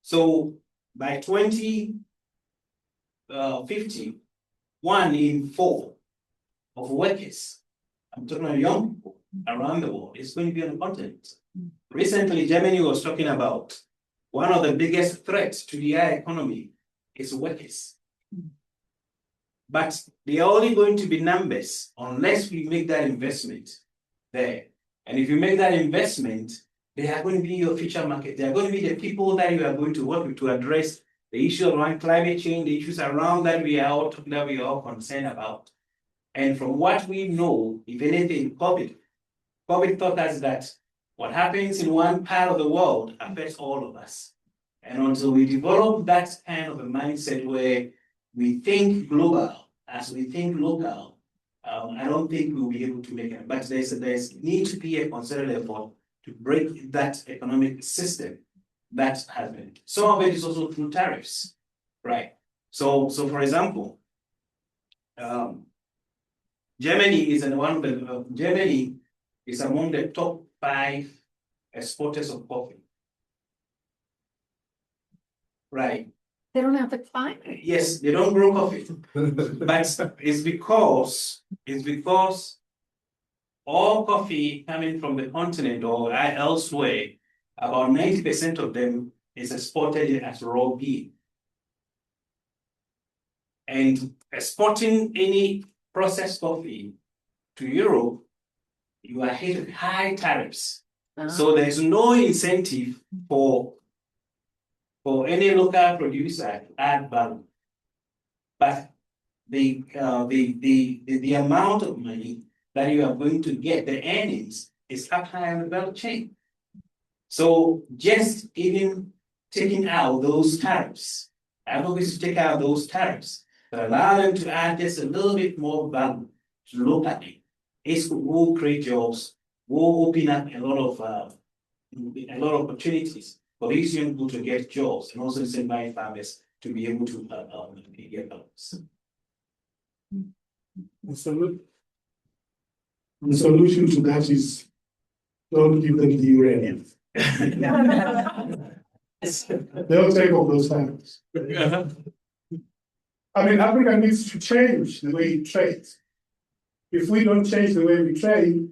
So by 2050, 1 in 4 of workers, I'm talking about young people around the world, is going to be on the continent. Recently, Germany was talking about one of the biggest threats to the economy is workers. But they are only going to be numbers unless we make that investment there. And if you make that investment, they are going to be your future market. They are going to be the people that you are going to work with to address the issue around climate change, the issues around that we are all concerned about. And from what we know, if anything, COVID taught us that what happens in one part of the world affects all of us. And until we develop that kind of a mindset where we think global as we think local, I don't think we'll be able to make it. But there's need to be a concerted effort to break that economic system that has been. Some of it is also through tariffs, right? So for example, Germany is among the top 5 exporters of coffee. Right. They don't have the climate. Yes, they don't grow coffee. But it's because all coffee coming from the continent or elsewhere, about 90% of them is exported as raw bean. And exporting any processed coffee to Europe, you are hit with high tariffs. So there's no incentive for any local producer to add value. But the amount of money that you are going to get, the earnings, is up high on the value chain. So just even taking out those tariffs, advocates to take out those tariffs, but allow them to add just a little bit more value to locally, it will create jobs, will open up a lot of opportunities for these young people to get jobs and also incentivize farmers to be able to get jobs. The solution to that is don't give them the uranium. They'll take all those tariffs. I mean, Africa needs to change the way it trades. If we don't change the way we trade,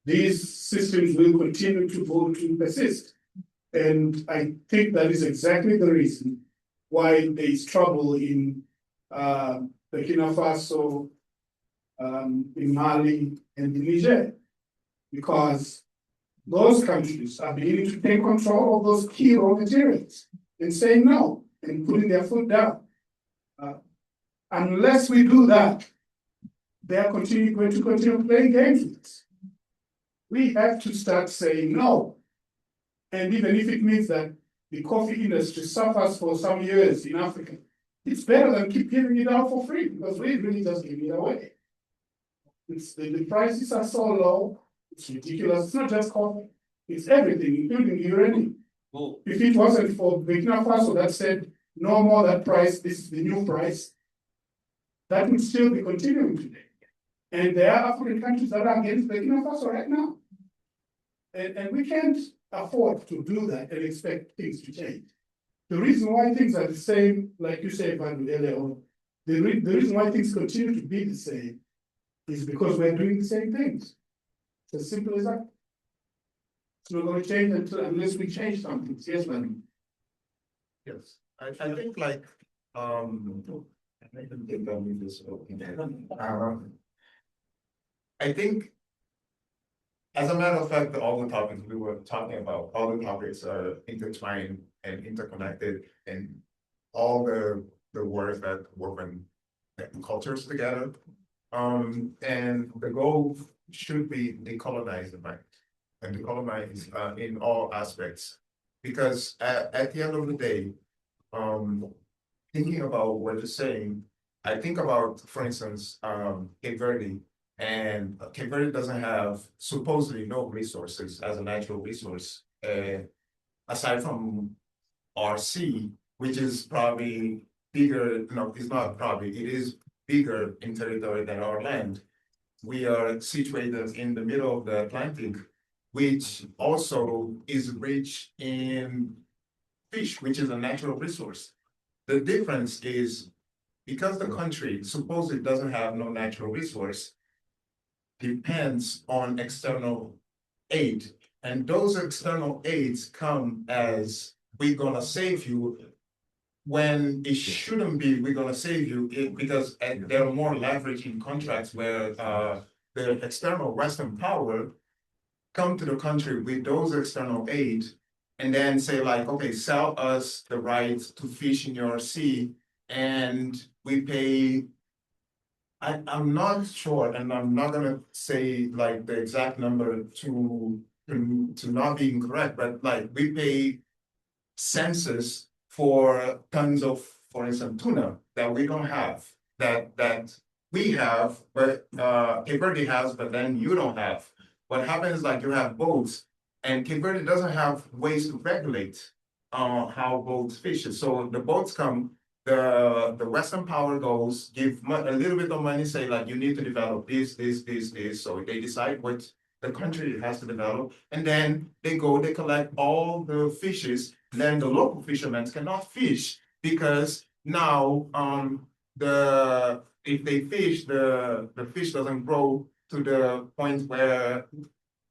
these systems will continue to persist. And I think that is exactly the reason why there is trouble in Burkina Faso, in Mali, and in Niger, because those countries are beginning to take control of those key raw materials and saying no and putting their foot down. Unless we do that, they are going to continue playing games with us. We have to start saying no. And even if it means that the coffee industry suffers for some years in Africa, it's better than keep giving it out for free, because we really just give it away. The prices are so low, it's ridiculous. It's not just coffee, it's everything, including uranium. Oh. If it wasn't for Burkina Faso that said, no more that price, this is the new price, that would still be continuing today. And there are African countries that are against Burkina Faso right now. And we can't afford to do that and expect things to change. The reason why things are the same, like you said, Van earlier on, the reason why things continue to be the same It's because we're doing the same things. It's as simple as that. It's not gonna change unless we change something. Yes, ma'am. Yes, I think like, I don't think I'll leave this open. I think, as a matter of fact, all the topics we were talking about, all the topics are intertwined and interconnected, and all the words that woven cultures together. And the goal should be decolonize the mind and decolonize in all aspects. Because at the end of the day, thinking about what you're saying, I think about, for instance, Cape Verde, and Cape Verde doesn't have supposedly no resources as a natural resource, aside from our sea, which is probably bigger, no, it's not probably, it is bigger in territory than our land. We are situated in the middle of the Atlantic, which also is rich in fish, which is a natural resource. The difference is because the country supposedly doesn't have no natural resource, depends on external aid. And those external aids come as we're gonna save you when it shouldn't be we're gonna save you because there are more leverage in contracts where the external Western power come to the country with those external aid and then say like, okay, sell us the right to fish in your sea and we pay. I'm not sure, and I'm not gonna say like the exact number to not be incorrect, but like we pay census for tons of, for instance, tuna that we don't have, that we have, but Cape Verde has, but then you don't have. What happens is like you have boats, and Cape Verde doesn't have ways to regulate how boats fish. So the boats come, the Western power goes, give a little bit of money, say like you need to develop this. So they decide what the country has to develop, and then they go, they collect all the fishes. Then the local fishermen cannot fish because now if they fish, the fish doesn't grow to the point where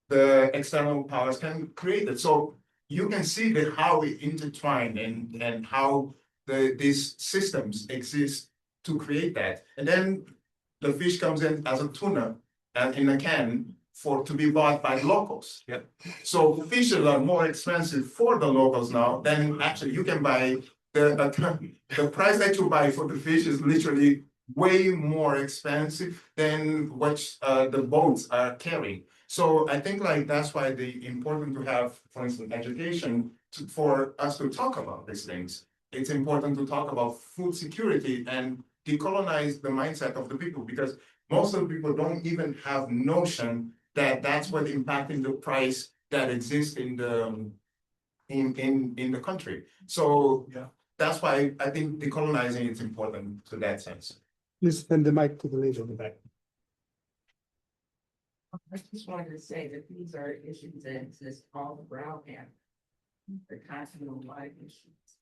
the external powers can create it. So you can see that how it intertwined and how these systems exist to create that. And then the fish comes in as a tuna and in a can to be bought by locals. Yep. So fishes are more expensive for the locals now than actually you can buy the price that you buy for the fish is literally way more expensive than what the boats are carrying. So I think like that's why the important to have, for instance, education for us to talk about these things. It's important to talk about food security and decolonize the mindset of the people because most of the people don't even have notion that that's what impacting the price that exists in the country. So yeah, that's why I think decolonizing is important to that sense. Please send the mic to the lady on the back. I just wanted to say that these are issues that exist all around and the continental wide issues.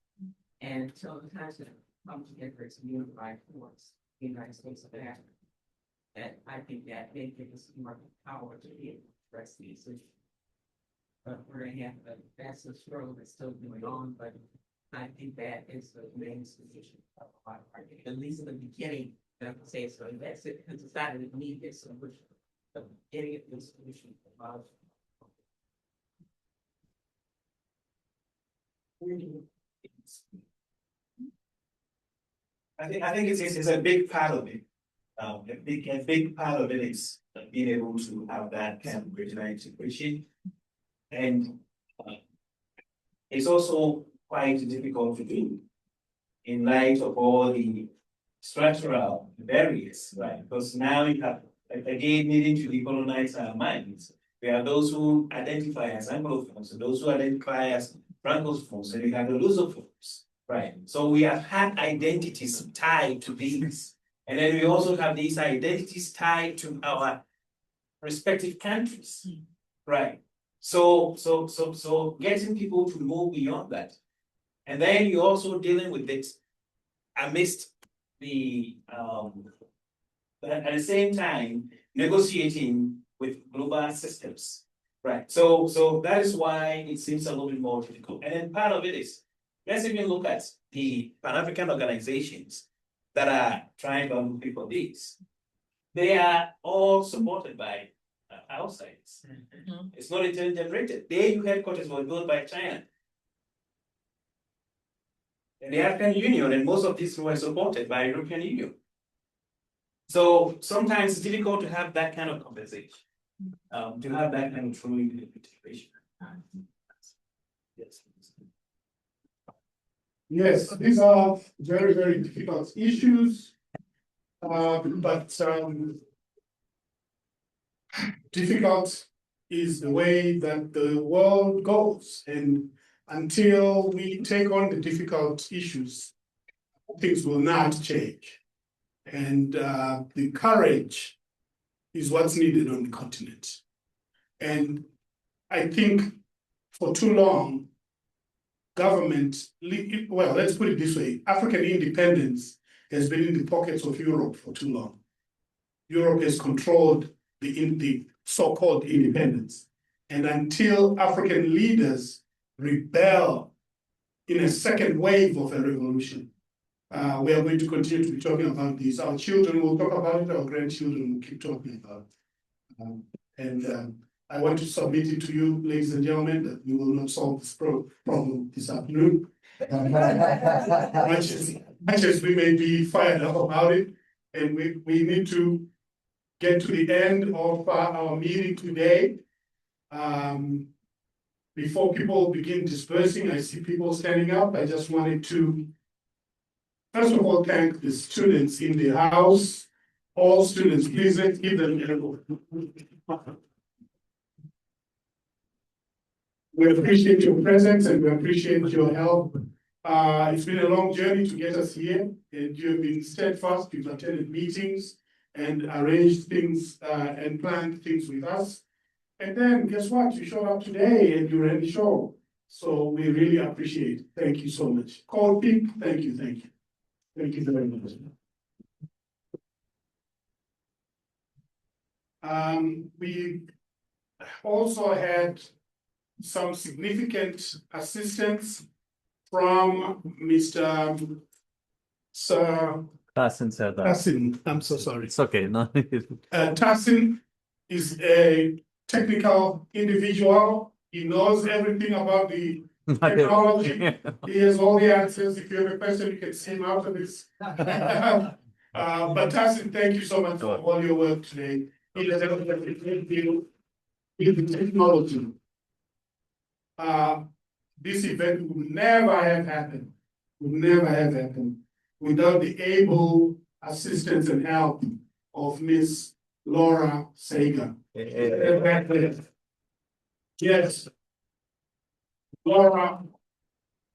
And until the continent comes together as a unified force, the United States of Africa, that I think that may give us more power to be able to address these issues. But we're gonna have that's a struggle that's still going on, but I think that is the main solution of a lot of our, at least in the beginning, I would say so. That's it, because society needs this solution. But getting the solution about I think it's a big part of it. A big part of it is being able to have that kind of regional integration. And it's also quite difficult to do in light of all the structural barriers, right? Because now you have, again, needing to decolonize our minds. We have those who identify as Anglophones and those who identify as Francophones, and we have the Lusophones, right? So we have had identities tied to these. And then we also have these identities tied to our respective countries, right? So getting people to move beyond that. And then you're also dealing with it amidst the, but at the same time, negotiating with global systems. Right, so that is why it seems a little bit more difficult. And then part of it is, let's even look at the Pan-African organizations that are trying to advocate for this. They are all supported by outsiders. It's not intelligence generated. The AU headquarters was built by China. And the African Union, and most of these were supported by European Union. So sometimes it's difficult to have that kind of compensation. To have that kind of true integration. Yes. Yes, these are very, very difficult issues. Difficult is the way that the world goes. And until we take on the difficult issues, things will not change. And the courage is what's needed on the continent. And I think for too long, government, well, let's put it this way, African independence has been in the pockets of Europe for too long. Europe has controlled the so-called independence. And until African leaders rebel in a second wave of a revolution, we are going to continue to be talking about this. Our children will talk about it, our grandchildren will keep talking about it. I want to submit it to you, ladies and gentlemen, that we will not solve this problem this afternoon. Much as we may be fired up about it, and we need to get to the end of our meeting today. Before people begin dispersing, I see people standing up. I just wanted to first of all, thank the students in the house. All students, please let's give them a hand. We appreciate your presence and we appreciate your help. It's been a long journey to get us here, and you've been steadfast. You've attended meetings and arranged things and planned things with us. And then guess what? You showed up today and you ran the show. So we really appreciate it. Thank you so much. Call Pink, thank you, thank you. Thank you very much. We also had some significant assistance from Mr. Sir Tassin. I'm so sorry. It's okay. No. Tassin is a technical individual. He knows everything about the technology. He has all the answers. If you have a question, you can see him after this. But Tassin, thank you so much for all your work today. He has a great deal with the technology. This event would never have happened, without the able assistance and help of Miss Laura Sager. Yes, Laura,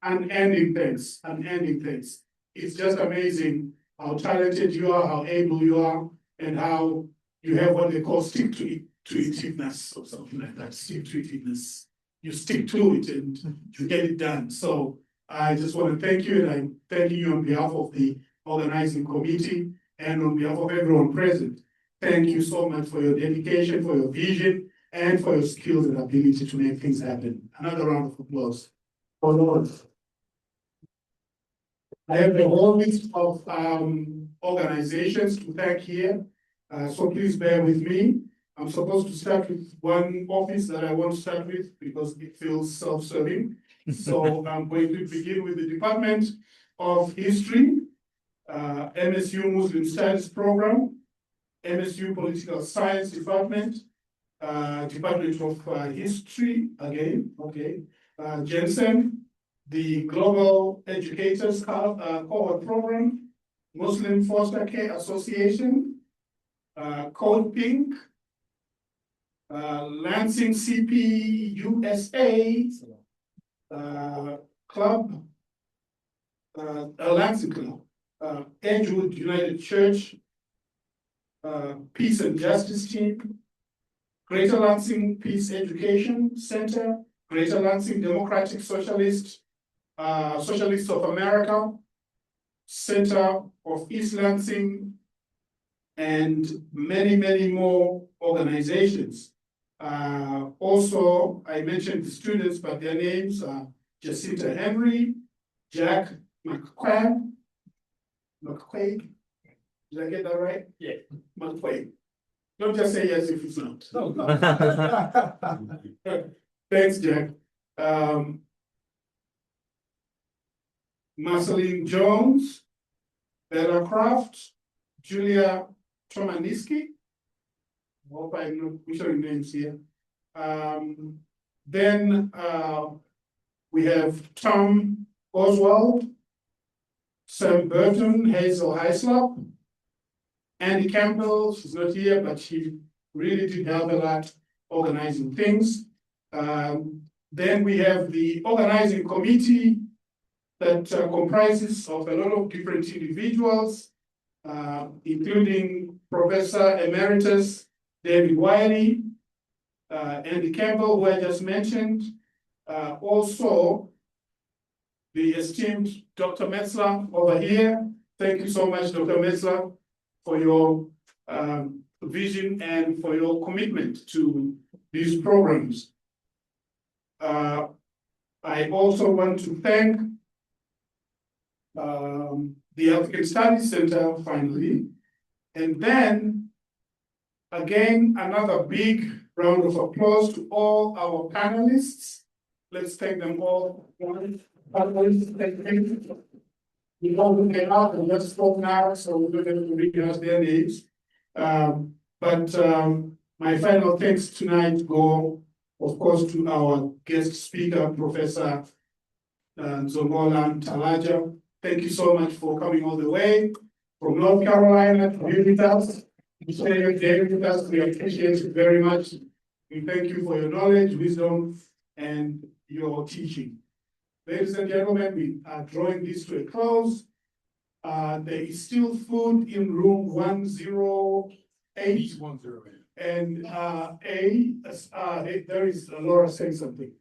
unending thanks. It's just amazing how talented you are, how able you are, and how you have what they call stick-to-itiveness or something like that. Stick-to-itiveness. You stick to it and you get it done. So I just want to thank you, and I'm thanking you on behalf of the organizing committee and on behalf of everyone present. Thank you so much for your dedication, for your vision, and for your skills and ability to make things happen. Another round of applause for Lord. I have a whole list of organizations to thank here, so please bear with me. I'm supposed to start with one office that I won't start with because it feels self-serving. So I'm going to begin with the Department of History, MSU Muslim Studies Program, MSU Political Science Department, Department of History, again, okay, Jensen, the Global Educators Cohort Program, Muslim Foster Care Association, Code Pink, Lansing CP USA Club, Lansing Club, Edgewood United Church, Peace and Justice Team, Greater Lansing Peace Education Center, Greater Lansing Democratic Socialists of America, Center of East Lansing and many, many more organizations. Also, I mentioned the students, but their names are Jacinta Henry, Jack McQuaid. Did I get that right? Yeah. McQuaid. Don't just say yes if it's not. Thanks, Jack. Marceline Jones, Bella Croft, Julia Tomaniski. Hope I'm not butchering names here. Then we have Tom Oswald, Sam Burton, Hazel Hyslop, Andy Campbell, she's not here, but she really did help a lot organizing things. Then we have the organizing committee that comprises of a lot of different individuals, including Professor Emeritus David Wiley, Andy Campbell, who I just mentioned, also the esteemed Dr. Metzler over here. Thank you so much, Dr. Metzler, for your vision and for your commitment to these programs. I also want to thank the African Studies Center finally. And then again, another big round of applause to all our panelists. Let's thank them all. Panelists, thank you. We all came out and just spoke now, so we're going to read their names. My final thanks tonight go, of course, to our guest speaker, Professor Nzongola-Ntalaja. Thank you so much for coming all the way from North Carolina to be with us. To share your day with us. We appreciate it very much. We thank you for your knowledge, wisdom, and your teaching. Ladies and gentlemen, we are drawing this to a close. There is still food in room 108. And there is Laura saying something.